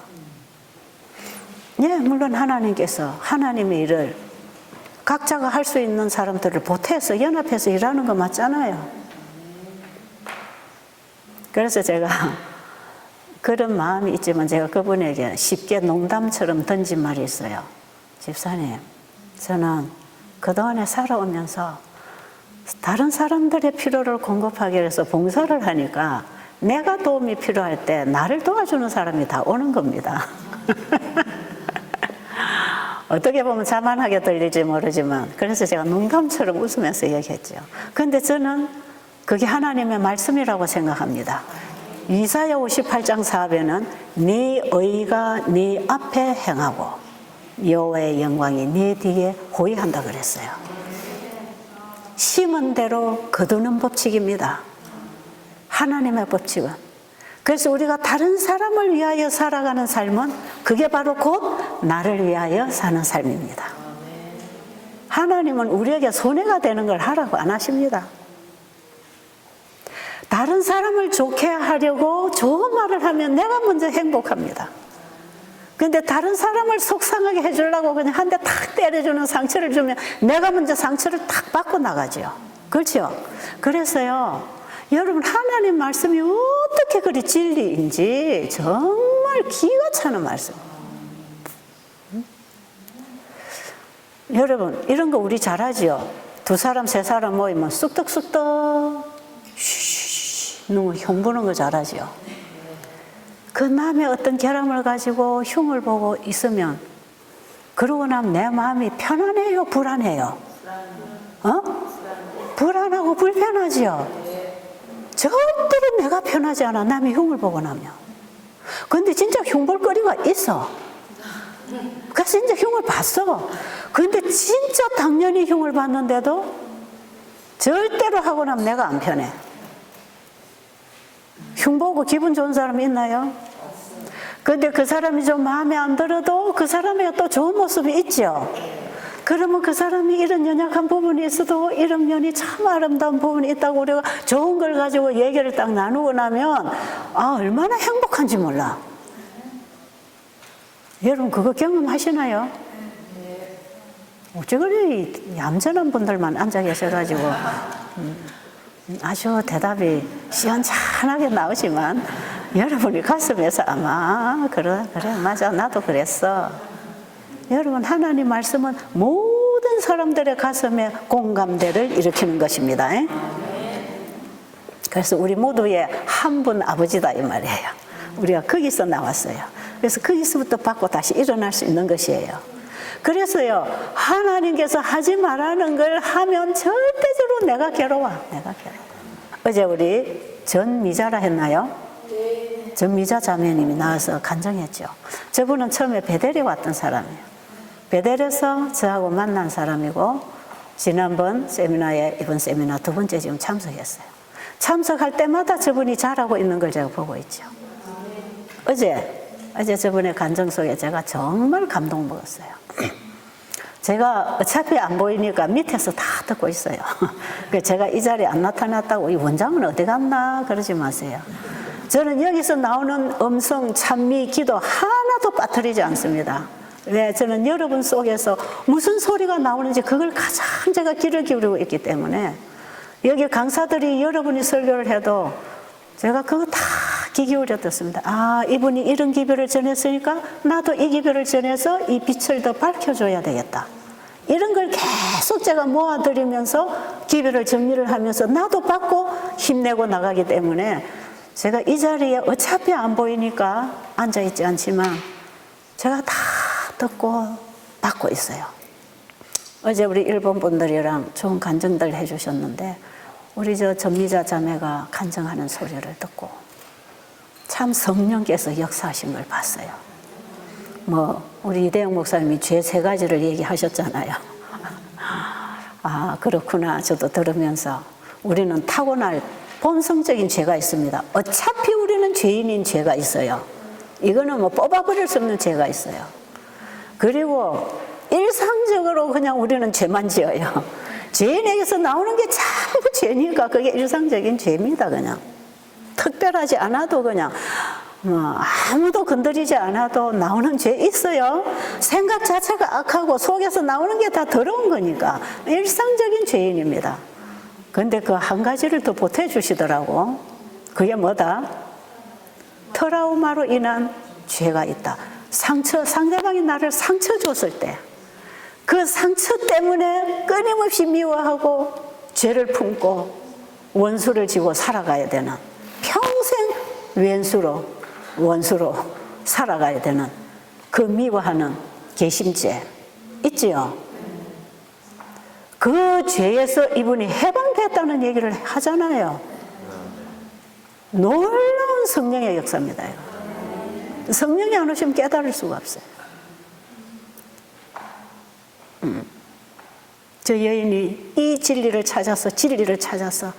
예, 물론 하나님께서 하나님의 일을 각자가 할 수 있는 사람들을 보태서 연합해서 일하는 거 맞잖아요. 그래서 제가 그런 마음이 있지만 제가 그분에게 쉽게 농담처럼 던진 말이 있어요. 집사님, 저는 그동안에 살아오면서 다른 사람들의 필요를 공급하기 위해서 봉사를 하니까 내가 도움이 필요할 때 나를 도와주는 사람이 다 오는 겁니다. 어떻게 보면 자만하게 들릴지 모르지만 그래서 제가 농담처럼 웃으면서 얘기했죠. 그런데 저는 그게 하나님의 말씀이라고 생각합니다. 이사야 58장 4배는 네 의가 네 앞에 행하고 여호와의 영광이 네 뒤에 호위한다 그랬어요. 심은 대로 거두는 법칙입니다. 하나님의 법칙은. 그래서 우리가 다른 사람을 위하여 살아가는 삶은 그게 바로 곧 나를 위하여 사는 삶입니다. 하나님은 우리에게 손해가 되는 걸 하라고 안 하십니다. 다른 사람을 좋게 하려고 좋은 말을 하면 내가 먼저 행복합니다. 그런데 다른 사람을 속상하게 해주려고 그냥 한 대 탁 때려주는 상처를 주면 내가 먼저 상처를 탁 받고 나가죠. 그렇죠? 그래서요, 여러분 하나님 말씀이 어떻게 그리 진리인지 정말 기가 차는 말씀. 여러분 이런 거 우리 잘하지요. 두 사람 세 사람 모이면 쑥덕쑥덕 너무 흉보는 거 잘하지요. 그 남의 어떤 결함을 가지고 흉을 보고 있으면 그러고 나면 내 마음이 편안해요, 불안해요? 불안하고 불편하지요. 절대로 내가 편하지 않아, 남이 흉을 보고 나면. 근데 진짜 흉볼 거리가 있어. 그래서 진짜 흉을 봤어. 근데 진짜 당연히 흉을 봤는데도 절대로 하고 나면 내가 안 편해. 흉 보고 기분 좋은 사람 있나요? 근데 그 사람이 좀 마음에 안 들어도 그 사람에게 또 좋은 모습이 있죠. 그러면 그 사람이 이런 연약한 부분이 있어도 이런 면이 참 아름다운 부분이 있다고 우리가 좋은 걸 가지고 얘기를 딱 나누고 나면 얼마나 행복한지 몰라. 여러분 그거 경험하시나요? 어찌 그리 얌전한 분들만 앉아 계셔가지고 아주 대답이 시원찮하게 나오지만 여러분이 가슴에서 아마 그래 맞아 나도 그랬어. 여러분 하나님 말씀은 모든 사람들의 가슴에 공감대를 일으키는 것입니다. 그래서 우리 모두의 한 분 아버지다 이 말이에요. 우리가 거기서 나왔어요. 그래서 거기서부터 받고 다시 일어날 수 있는 것이에요. 그래서요 하나님께서 하지 말라는 걸 하면 절대적으로 내가 괴로워. 어제 우리 전미자라 했나요? 전미자 자매님이 나와서 간증했죠. 저분은 처음에 베델에 왔던 사람이에요. 베델에서 저하고 만난 사람이고 지난번 세미나에 이번 세미나 두 번째 지금 참석했어요. 참석할 때마다 저분이 잘하고 있는 걸 제가 보고 있죠. 어제 저분의 간증 속에 제가 정말 감동 먹었어요. 제가 어차피 안 보이니까 밑에서 다 듣고 있어요. 제가 이 자리에 안 나타났다고 이 원장은 어디 갔나 그러지 마세요. 저는 여기서 나오는 음성, 찬미, 기도 하나도 빠뜨리지 않습니다. 왜? 저는 여러분 속에서 무슨 소리가 나오는지 그걸 가장 제가 귀를 기울이고 있기 때문에 여기 강사들이 여러분이 설교를 해도 제가 그거 다 귀 기울여 듣습니다. 이분이 이런 기별을 전했으니까 나도 이 기별을 전해서 이 빛을 더 밝혀줘야 되겠다. 이런 걸 계속 제가 모아드리면서 기별을 정리를 하면서 나도 받고 힘내고 나가기 때문에 제가 이 자리에 어차피 안 보이니까 앉아있지 않지만 제가 다 듣고 받고 있어요. 어제 우리 일본 분들이랑 좋은 간증들 해주셨는데 우리 전미자 자매가 간증하는 소리를 듣고 참 성령께서 역사하신 걸 봤어요. 우리 이대영 목사님이 죄 3가지를 얘기하셨잖아요. 그렇구나. 저도 들으면서 우리는 타고날 본성적인 죄가 있습니다. 어차피 우리는 죄인인 죄가 있어요. 이거는 뽑아버릴 수 없는 죄가 있어요. 그리고 일상적으로 그냥 우리는 죄만 지어요. 죄인에게서 나오는 게 전부 죄니까 그게 일상적인 죄입니다. 그냥 특별하지 않아도 그냥 아무도 건드리지 않아도 나오는 죄 있어요. 생각 자체가 악하고 속에서 나오는 게 다 더러운 거니까 일상적인 죄인입니다. 근데 그 한 가지를 더 보태주시더라고. 그게 뭐다? 트라우마로 인한 죄가 있다. 상대방이 나를 상처 줬을 때 그 상처 때문에 끊임없이 미워하고 죄를 품고 원수를 지고 살아가야 되는, 평생 원수로 살아가야 되는 그 미워하는 개심죄 있지요. 그 죄에서 이분이 해방됐다는 얘기를 하잖아요. 놀라운 성령의 역사입니다. 성령이 안 오시면 깨달을 수가 없어요. 저 여인이 이 진리를 찾아서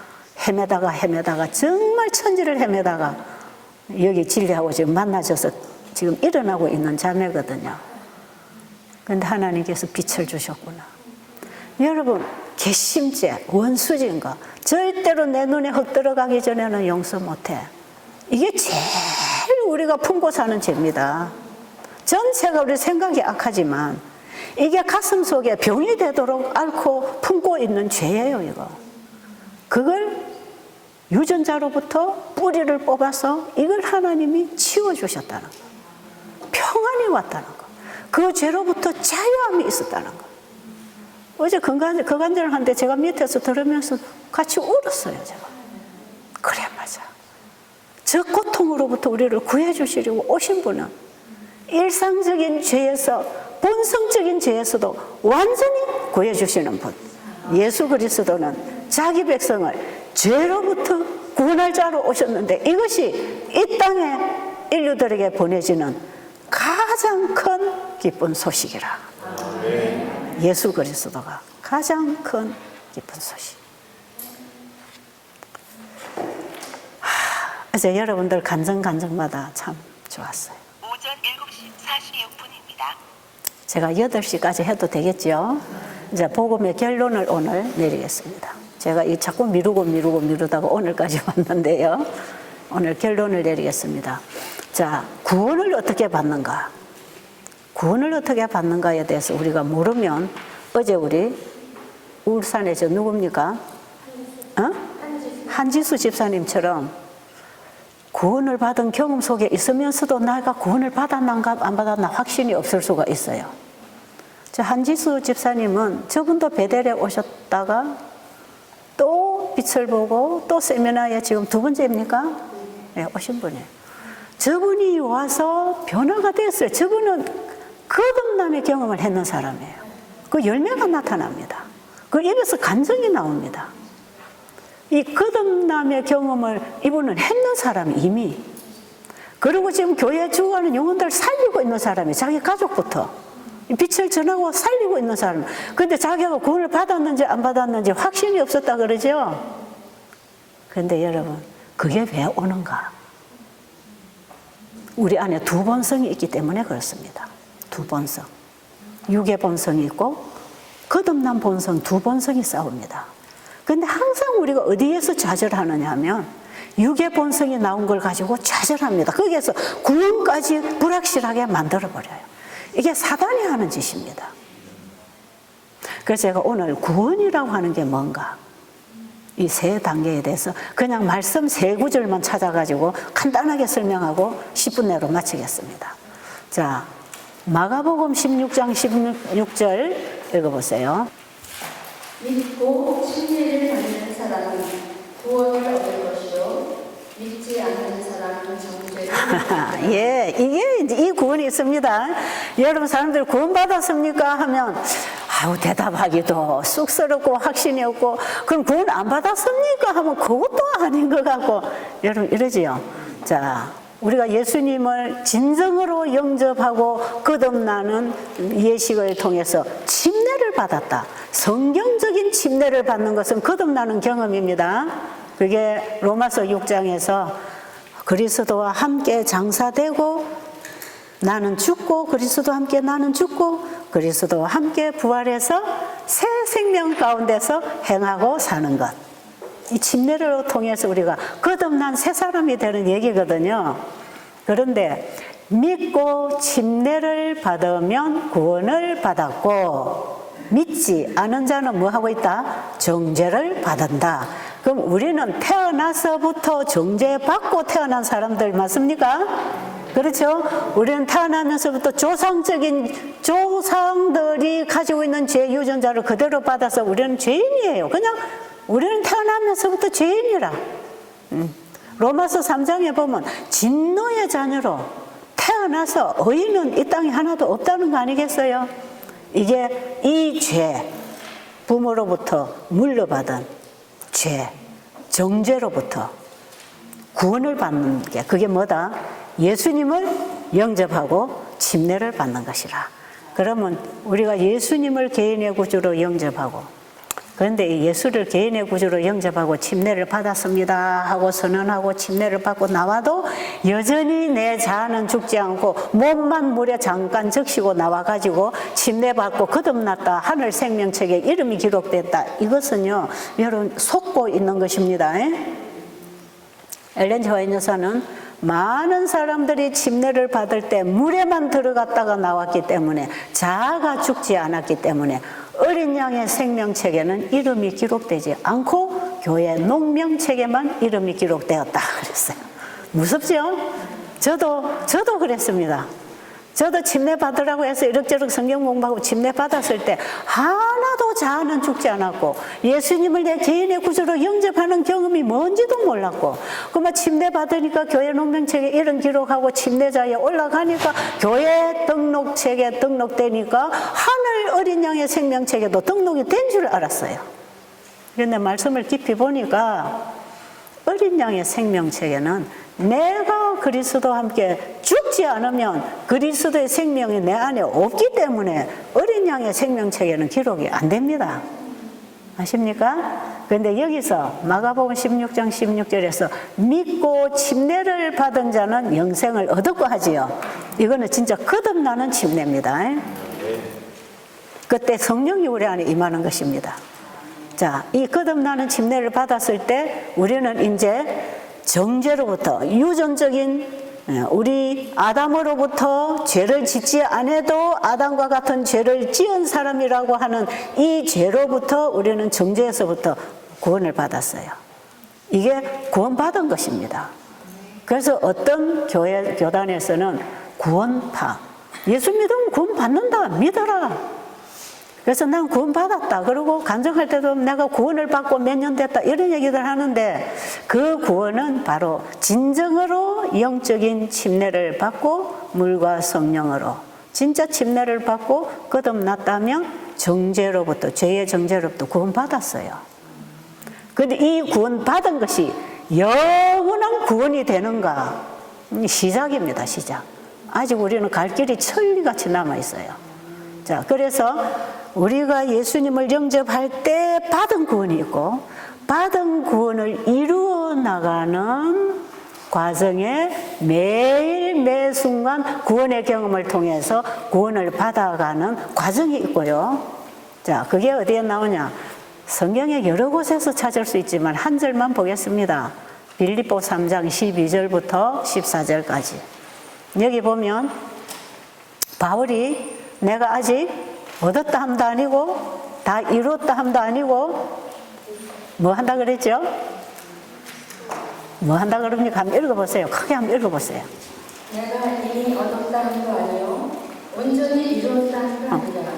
헤매다가 정말 천지를 헤매다가 여기 진리하고 지금 만나셔서 지금 일어나고 있는 자매거든요. 그런데 하나님께서 빛을 주셨구나. 여러분, 괘씸죄, 원수진 거 절대로 내 눈에 흙 들어가기 전에는 용서 못해. 이게 제일 우리가 품고 사는 죄입니다. 전체가 우리 생각이 악하지만 이게 가슴 속에 병이 되도록 앓고 품고 있는 죄예요, 이거. 그걸 유전자로부터 뿌리를 뽑아서 이걸 하나님이 치워주셨다는 거. 평안이 왔다는 거. 그 죄로부터 자유함이 있었다는 거. 어제 건강전을 하는데 제가 밑에서 들으면서 같이 울었어요, 제가. 그래, 맞아. 저 고통으로부터 우리를 구해주시려고 오신 분은 일상적인 죄에서, 본성적인 죄에서도 완전히 구해주시는 분. 예수 그리스도는 자기 백성을 죄로부터 구원할 자로 오셨는데 이것이 이 땅에 인류들에게 보내지는 가장 큰 기쁜 소식이라. 예수 그리스도가 가장 큰 기쁜 소식. 그래서 여러분들 간증마다 참 좋았어요. 오전 7시 46분입니다. 제가 8시까지 해도 되겠죠? 이제 복음의 결론을 오늘 내리겠습니다. 제가 이 자꾸 미루다가 오늘까지 왔는데요. 오늘 결론을 내리겠습니다. 자, 구원을 어떻게 받는가? 구원을 어떻게 받는가에 대해서 우리가 모르면, 어제 우리 울산에 저 누굽니까? 한지수 집사님처럼 구원을 받은 경험 속에 있으면서도 내가 구원을 받았는가 안 받았나 확신이 없을 수가 있어요. 저 한지수 집사님은 저분도 베델에 오셨다가 또 빛을 보고 또 세미나에 지금 2번째입니까? 네, 오신 분이에요. 저분이 와서 변화가 됐어요. 저분은 거듭남의 경험을 했는 사람이에요. 그 열매가 나타납니다. 그 입에서 간증이 나옵니다. 이 거듭남의 경험을 이분은 했는 사람이 이미. 그리고 지금 교회에 죽어가는 영혼들을 살리고 있는 사람이, 자기 가족부터 빛을 전하고 살리고 있는 사람. 근데 자기가 구원을 받았는지 안 받았는지 확신이 없었다 그러죠. 그런데 여러분, 그게 왜 오는가? 우리 안에 두 본성이 있기 때문에 그렇습니다. 두 본성. 육의 본성이 있고 거듭난 본성, 두 본성이 싸웁니다. 그런데 항상 우리가 어디에서 좌절하느냐 하면 육의 본성이 나온 걸 가지고 좌절합니다. 거기에서 구원까지 불확실하게 만들어버려요. 이게 사단이 하는 짓입니다. 그래서 제가 오늘 구원이라고 하는 게 뭔가, 이 세 단계에 대해서 그냥 말씀 3구절만 찾아가지고 간단하게 설명하고 10분 내로 마치겠습니다. 자, 마가복음 16장 16절 읽어보세요. 믿고 침례를 받는 사람은 구원을 얻을 것이요 믿지 않는 사람은 정죄를 예, 이게 이제 이 구원이 있습니다. 여러분, 사람들 구원 받았습니까? 하면 아우, 대답하기도 쑥스럽고 확신이 없고, 그럼 구원 안 받았습니까? 하면 그것도 아닌 것 같고, 여러분 이러지요. 자, 우리가 예수님을 진정으로 영접하고 거듭나는 예식을 통해서 침례를 받았다. 성경적인 침례를 받는 것은 거듭나는 경험입니다. 그게 로마서 6장에서 그리스도와 함께 장사되고 나는 죽고 그리스도와 함께 나는 죽고 그리스도와 함께 부활해서 새 생명 가운데서 행하고 사는 것. 이 침례를 통해서 우리가 거듭난 새 사람이 되는 얘기거든요. 그런데 믿고 침례를 받으면 구원을 받았고 믿지 않은 자는 뭐 하고 있다? 정죄를 받는다. 그럼 우리는 태어나서부터 정죄받고 태어난 사람들 맞습니까? 그렇죠? 우리는 태어나면서부터 조상들이 가지고 있는 죄 유전자를 그대로 받아서 우리는 죄인이에요. 그냥 우리는 태어나면서부터 죄인이라. 로마서 3장에 보면 진노의 자녀로 태어나서 의인은 이 땅에 하나도 없다는 거 아니겠어요? 이게 이 죄, 부모로부터 물려받은 죄, 정죄로부터 구원을 받는 게 그게 뭐다? 예수님을 영접하고 침례를 받는 것이라. 그러면 우리가 예수님을 개인의 구주로 영접하고, 그런데 이 예수를 개인의 구주로 영접하고 침례를 받았습니다 하고 선언하고 침례를 받고 나와도 여전히 내 자아는 죽지 않고 몸만 물에 잠깐 적시고 나와가지고 침례받고 거듭났다, 하늘 생명책에 이름이 기록됐다. 이것은요, 여러분 속고 있는 것입니다. 엘렌 화이트 여사는 많은 사람들이 침례를 받을 때 물에만 들어갔다가 나왔기 때문에, 자아가 죽지 않았기 때문에 어린 양의 생명책에는 이름이 기록되지 않고 교회 농명책에만 이름이 기록되었다 그랬어요. 무섭죠? 저도 그랬습니다. 저도 침례 받으라고 해서 이럭저럭 성경 공부하고 침례 받았을 때 하나도 자아는 죽지 않았고 예수님을 내 개인의 구주로 영접하는 경험이 뭔지도 몰랐고, 그만 침례 받으니까 교회 농명책에 이름 기록하고 침례자에 올라가니까 교회 등록책에 등록되니까 하늘 어린 양의 생명책에도 등록이 된 줄 알았어요. 그런데 말씀을 깊이 보니까 어린 양의 생명책에는 내가 그리스도와 함께 죽지 않으면 그리스도의 생명이 내 안에 없기 때문에 어린 양의 생명책에는 기록이 안 됩니다. 아십니까? 그런데 여기서 마가복음 16장 16절에서 믿고 침례를 받은 자는 영생을 얻었고 하지요. 이거는 진짜 거듭나는 침례입니다. 그때 성령이 우리 안에 임하는 것입니다. 자, 이 거듭나는 침례를 받았을 때 우리는 이제 정죄로부터, 유전적인 우리 아담으로부터 죄를 짓지 않아도 아담과 같은 죄를 지은 사람이라고 하는 이 죄로부터 우리는 정죄에서부터 구원을 받았어요. 이게 구원받은 것입니다. 그래서 어떤 교단에서는 구원파, 예수 믿으면 구원받는다, 믿어라. 그래서 난 구원받았다. 그리고 간증할 때도 내가 구원을 받고 몇 년 됐다, 이런 얘기들 하는데, 그 구원은 바로 진정으로 영적인 침례를 받고 물과 성령으로 진짜 침례를 받고 거듭났다면 정죄로부터, 죄의 정죄로부터 구원받았어요. 그런데 이 구원받은 것이 영원한 구원이 되는가? 시작입니다, 시작. 아직 우리는 갈 길이 천리같이 남아있어요. 자, 그래서 우리가 예수님을 영접할 때 받은 구원이 있고, 받은 구원을 이루어 나가는 과정에 매일 매 순간 구원의 경험을 통해서 구원을 받아가는 과정이 있고요. 자, 그게 어디에 나오냐? 성경에 여러 곳에서 찾을 수 있지만 한 절만 보겠습니다. 빌립보 3장 12절부터 14절까지. 여기 보면 바울이 내가 아직 얻었다 함도 아니고 다 이뤘다 함도 아니고 뭐 한다 그랬죠? 뭐 한다 그럽니까? 한번 읽어보세요. 크게 한번 읽어보세요. 내가 이미 얻었다 함도 아니요 온전히 이루었다 함도 아니라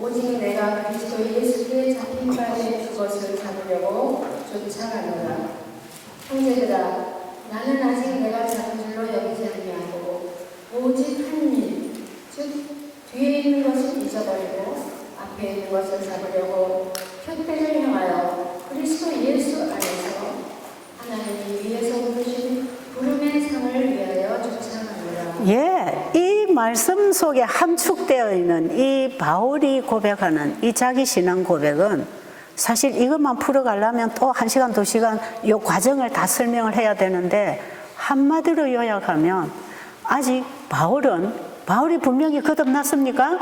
오직 내가 그리스도 예수께 잡힌 바에 그것을 잡으려고 쫓아가노라. 형제들아, 나는 아직 내가 잡은 줄로 여기지 아니하고 오직 한 일, 즉 뒤에 있는 것을 잊어버리고 앞에 있는 것을 잡으려고 표대를 향하여 그리스도 예수 안에서 하나님이 위에서 부르신 부름의 상을 위하여 쫓아가노라. 예, 이 말씀 속에 함축되어 있는 이 바울이 고백하는 이 자기 신앙 고백은 사실 이것만 풀어가려면 또 1시간, 2시간 이 과정을 다 설명을 해야 되는데, 한마디로 요약하면 아직 바울이 분명히 거듭났습니까?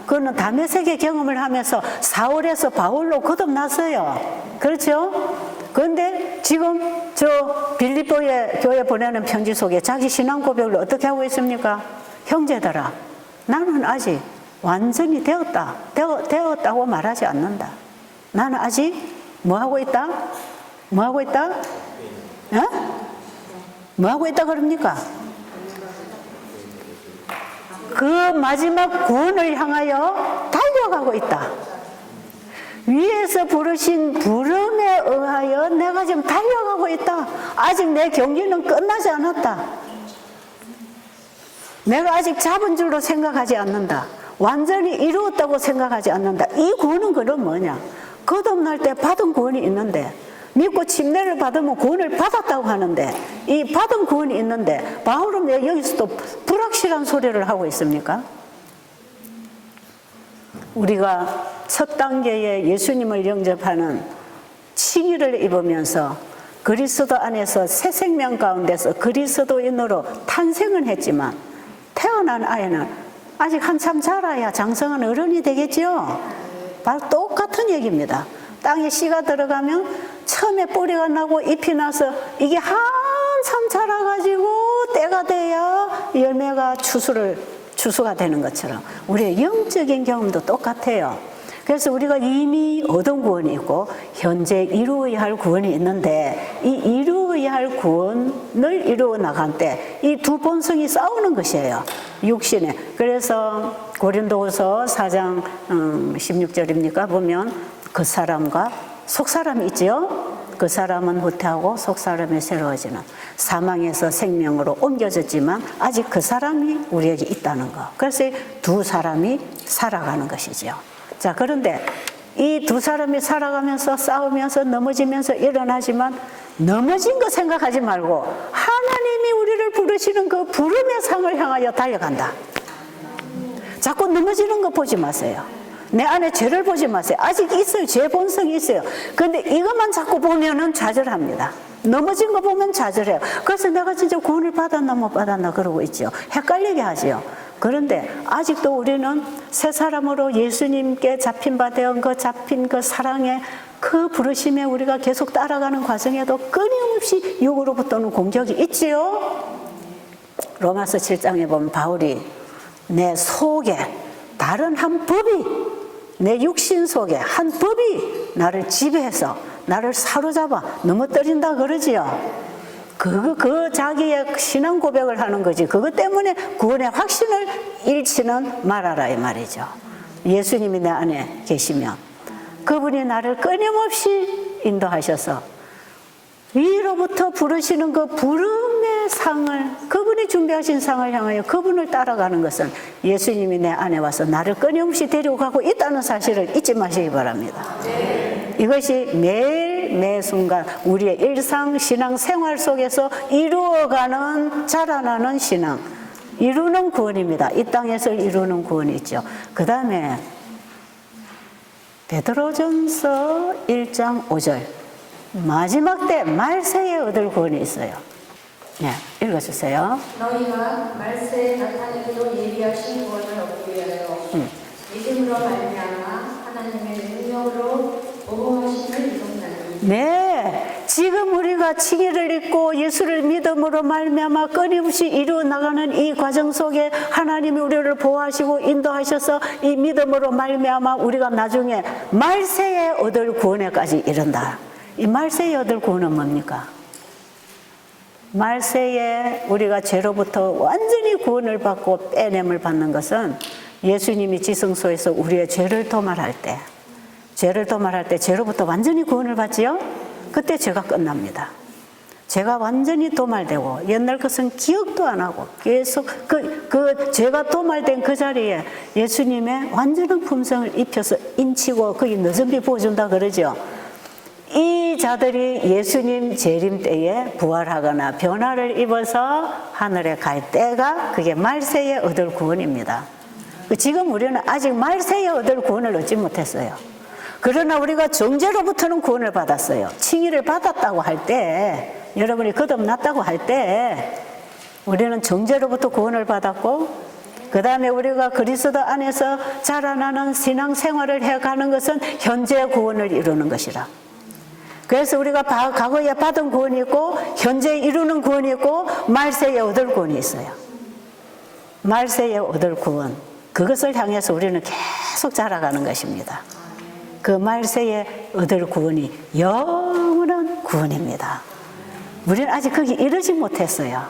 그거는 다메섹의 경험을 하면서 사울에서 바울로 거듭났어요. 그렇죠? 그런데 지금 저 빌립보의 교회 보내는 편지 속에 자기 신앙 고백을 어떻게 하고 있습니까? 형제들아, 나는 아직 완전히 되었다고 말하지 않는다. 나는 아직 뭐 하고 있다? 뭐 하고 있다? 어? 뭐 하고 있다 그럽니까? 그 마지막 구원을 향하여 달려가고 있다. 위에서 부르신 부름에 의하여 내가 지금 달려가고 있다. 아직 내 경기는 끝나지 않았다. 내가 아직 잡은 줄로 생각하지 않는다. 완전히 이루었다고 생각하지 않는다. 이 구원은 그럼 뭐냐? 거듭날 때 받은 구원이 있는데, 믿고 침례를 받으면 구원을 받았다고 하는데, 이 받은 구원이 있는데 바울은 왜 여기서 또 불확실한 소리를 하고 있습니까? 우리가 첫 단계에 예수님을 영접하는 칭의를 입으면서 그리스도 안에서 새 생명 가운데서 그리스도인으로 탄생은 했지만 태어난 아이는 아직 한참 자라야 장성한 어른이 되겠죠. 바로 똑같은 얘기입니다. 땅에 씨가 들어가면 처음에 뿌리가 나고 잎이 나서 이게 한참 자라가지고 때가 돼야 열매가 추수가 되는 것처럼 우리의 영적인 경험도 똑같아요. 그래서 우리가 이미 얻은 구원이 있고 현재 이루어야 할 구원이 있는데 이 이루어야 할 구원을 이루어 나갈 때 이 두 본성이 싸우는 것이에요. 육신에. 그래서 고린도후서 4장 16절입니까? 보면 그 사람과 속사람이 있지요. 그 사람은 후퇴하고 속사람이 새로워지는 사망에서 생명으로 옮겨졌지만 아직 그 사람이 우리에게 있다는 거. 그래서 두 사람이 살아가는 것이죠. 자, 그런데 이 두 사람이 살아가면서 싸우면서 넘어지면서 일어나지만 넘어진 거 생각하지 말고 하나님이 우리를 부르시는 그 부름의 상을 향하여 달려간다. 자꾸 넘어지는 거 보지 마세요. 내 안에 죄를 보지 마세요. 아직 있어요. 죄 본성이 있어요. 근데 이것만 자꾸 보면은 좌절합니다. 넘어진 거 보면 좌절해요. 그래서 내가 진짜 구원을 받았나 못 받았나 그러고 있죠. 헷갈리게 하죠. 그런데 아직도 우리는 새 사람으로 예수님께 잡힌 바 되어 잡힌 그 사랑의 그 부르심에 우리가 계속 따라가는 과정에도 끊임없이 육으로부터는 공격이 있지요. 로마서 7장에 보면 바울이 내 속에 다른 한 법이 내 육신 속에 한 법이 나를 지배해서 나를 사로잡아 넘어뜨린다 그러지요. 그 자기의 신앙 고백을 하는 거지. 그것 때문에 구원의 확신을 잃지는 말아라 이 말이죠. 예수님이 내 안에 계시면 그분이 나를 끊임없이 인도하셔서 위로부터 부르시는 그 부름의 상을, 그분이 준비하신 상을 향하여 그분을 따라가는 것은 예수님이 내 안에 와서 나를 끊임없이 데리고 가고 있다는 사실을 잊지 마시기 바랍니다. 이것이 매일 매 순간 우리의 일상 신앙 생활 속에서 이루어가는 자라나는 신앙, 이루는 구원입니다. 이 땅에서 이루는 구원이 있죠. 그 다음에 베드로전서 1장 5절 마지막 때 말세에 얻을 구원이 있어요. 네, 읽어주세요. 너희가 말세에 나타내기로 예비하신 구원을 얻기 위하여 믿음으로 말미암아 하나님의 능력으로 보호하심을 이룩나니. 네, 지금 우리가 칭의를 입고 예수를 믿음으로 말미암아 끊임없이 이루어 나가는 이 과정 속에 하나님이 우리를 보호하시고 인도하셔서 이 믿음으로 말미암아 우리가 나중에 말세에 얻을 구원에까지 이른다. 이 말세에 얻을 구원은 뭡니까? 말세에 우리가 죄로부터 완전히 구원을 받고 빼냄을 받는 것은 예수님이 지성소에서 우리의 죄를 도말할 때, 죄로부터 완전히 구원을 받지요? 그때 죄가 끝납니다. 죄가 완전히 도말되고 옛날 것은 기억도 안 하고 계속 그 죄가 도말된 그 자리에 예수님의 완전한 품성을 입혀서 인치고 거기 늦은비 부어준다 그러죠. 이 자들이 예수님 재림 때에 부활하거나 변화를 입어서 하늘에 갈 때가 그게 말세에 얻을 구원입니다. 지금 우리는 아직 말세에 얻을 구원을 얻지 못했어요. 그러나 우리가 정죄로부터는 구원을 받았어요. 칭의를 받았다고 할 때, 여러분이 거듭났다고 할 때 우리는 정죄로부터 구원을 받았고 그 다음에 우리가 그리스도 안에서 자라나는 신앙 생활을 해가는 것은 현재 구원을 이루는 것이라. 그래서 우리가 과거에 받은 구원이 있고 현재 이루는 구원이 있고 말세에 얻을 구원이 있어요. 말세에 얻을 구원, 그것을 향해서 우리는 계속 자라가는 것입니다. 그 말세에 얻을 구원이 영원한 하는 구원입니다. 우리는 아직 거기 이르지 못했어요.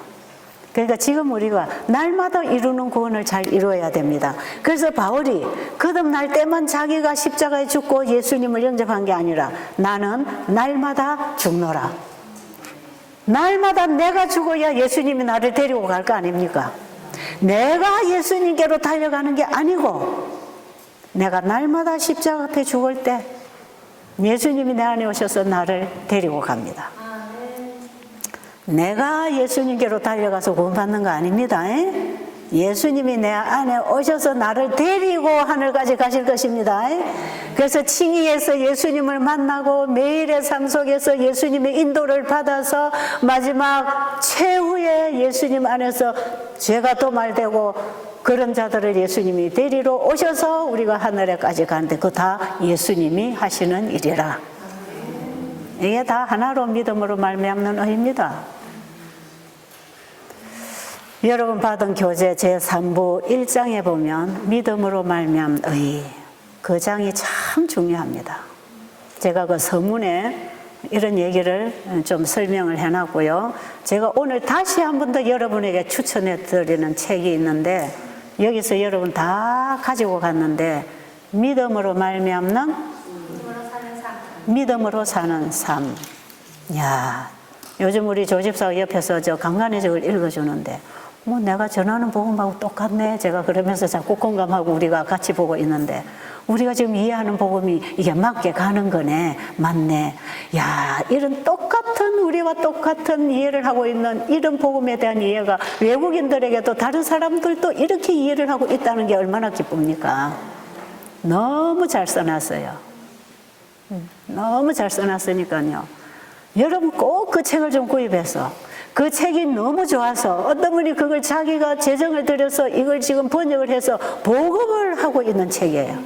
그러니까 지금 우리가 날마다 이루는 구원을 잘 이루어야 됩니다. 그래서 바울이 거듭날 때만 자기가 십자가에 죽고 예수님을 영접한 게 아니라 나는 날마다 죽노라. 날마다 내가 죽어야 예수님이 나를 데리고 갈 거 아닙니까? 내가 예수님께로 달려가는 게 아니고 내가 날마다 십자가 앞에 죽을 때 예수님이 내 안에 오셔서 나를 데리고 갑니다. 내가 예수님께로 달려가서 구원받는 거 아닙니다. 예수님이 내 안에 오셔서 나를 데리고 하늘까지 가실 것입니다. 그래서 칭의에서 예수님을 만나고 매일의 삶 속에서 예수님의 인도를 받아서 마지막 최후의 예수님 안에서 죄가 도말되고 그런 자들을 예수님이 데리러 오셔서 우리가 하늘에까지 가는데 그거 다 예수님이 하시는 일이라. 이게 다 하나로 믿음으로 말미암는 의입니다. 여러분 받은 교재 제3부 1장에 보면 믿음으로 말미암은 의, 그 장이 참 중요합니다. 제가 그 서문에 이런 얘기를 좀 설명을 해놨고요. 제가 오늘 다시 한 번 더 여러분에게 추천해 드리는 책이 있는데 여기서 여러분 다 가지고 갔는데 믿음으로 말미암는 믿음으로 사는 삶. 야, 요즘 우리 조집사가 옆에서 저 강간의적을 읽어주는데 뭐 내가 전하는 복음하고 똑같네. 제가 그러면서 자꾸 공감하고 우리가 같이 보고 있는데 우리가 지금 이해하는 복음이 이게 맞게 가는 거네. 맞네. 야, 이런 똑같은 우리와 똑같은 이해를 하고 있는 이런 복음에 대한 이해가 외국인들에게도 다른 사람들도 이렇게 이해를 하고 있다는 게 얼마나 기쁩니까? 너무 잘 써놨어요. 너무 잘 써놨으니까요. 여러분 꼭 그 책을 좀 구입해서 그 책이 너무 좋아서 어떤 분이 그걸 자기가 재정을 들여서 이걸 지금 번역을 해서 보급을 하고 있는 책이에요.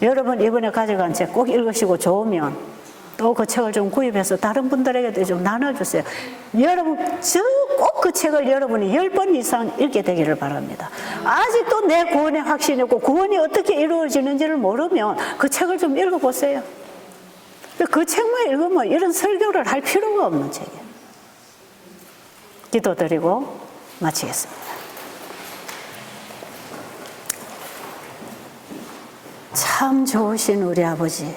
여러분 이번에 가져간 책 꼭 읽으시고 좋으면 또 그 책을 좀 구입해서 다른 분들에게도 좀 나눠주세요. 여러분 꼭 그 책을 여러분이 10번 이상 읽게 되기를 바랍니다. 아직도 내 구원의 확신이 없고 구원이 어떻게 이루어지는지를 모르면 그 책을 좀 읽어보세요. 그 책만 읽으면 이런 설교를 할 필요가 없는 책이에요. 기도드리고 마치겠습니다. 참 좋으신 우리 아버지,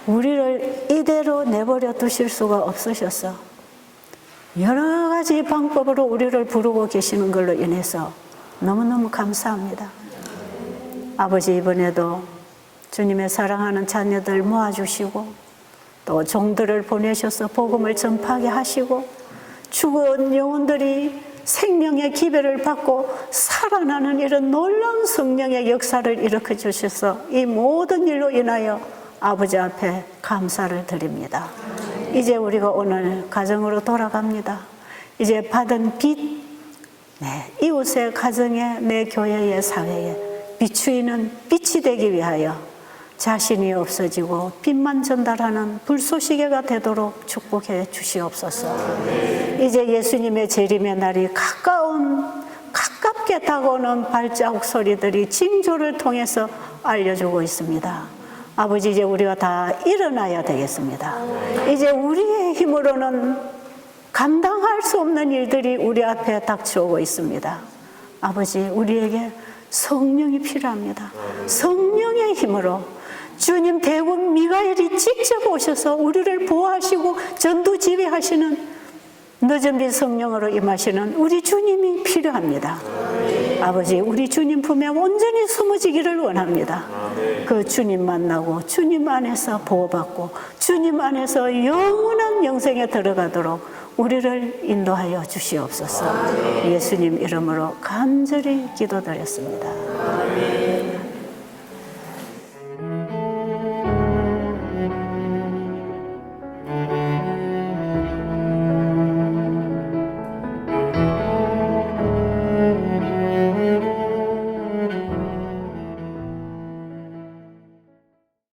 우리를 이대로 내버려 두실 수가 없으셔서 여러 가지 방법으로 우리를 부르고 계시는 걸로 인해서 너무너무 감사합니다. 아버지, 이번에도 주님의 사랑하는 자녀들 모아주시고 또 종들을 보내셔서 복음을 전파하게 하시고 죽은 영혼들이 생명의 기별을 받고 살아나는 이런 놀라운 성령의 역사를 일으켜 주셔서 이 모든 일로 인하여 아버지 앞에 감사를 드립니다. 이제 우리가 오늘 가정으로 돌아갑니다. 이제 받은 빚, 이웃의 가정에 내 교회의 사회에 비추이는 빛이 되기 위하여 자신이 없어지고 빛만 전달하는 불쏘시개가 되도록 축복해 주시옵소서. 이제 예수님의 재림의 날이 가깝게 다가오는 발자국 소리들이 징조를 통해서 알려주고 있습니다. 아버지, 이제 우리가 다 일어나야 되겠습니다. 이제 우리의 힘으로는 감당할 수 없는 일들이 우리 앞에 닥쳐오고 있습니다. 아버지, 우리에게 성령이 필요합니다. 성령의 힘으로 주님 대군 미가엘이 직접 오셔서 우리를 보호하시고 전도 지휘하시는 늦은 빛 성령으로 임하시는 우리 주님이 필요합니다. 아버지, 우리 주님 품에 온전히 숨어지기를 원합니다. 그 주님 만나고 주님 안에서 보호받고 주님 안에서 영원한 영생에 들어가도록 우리를 인도하여 주시옵소서. 예수님 이름으로 간절히 기도드렸습니다.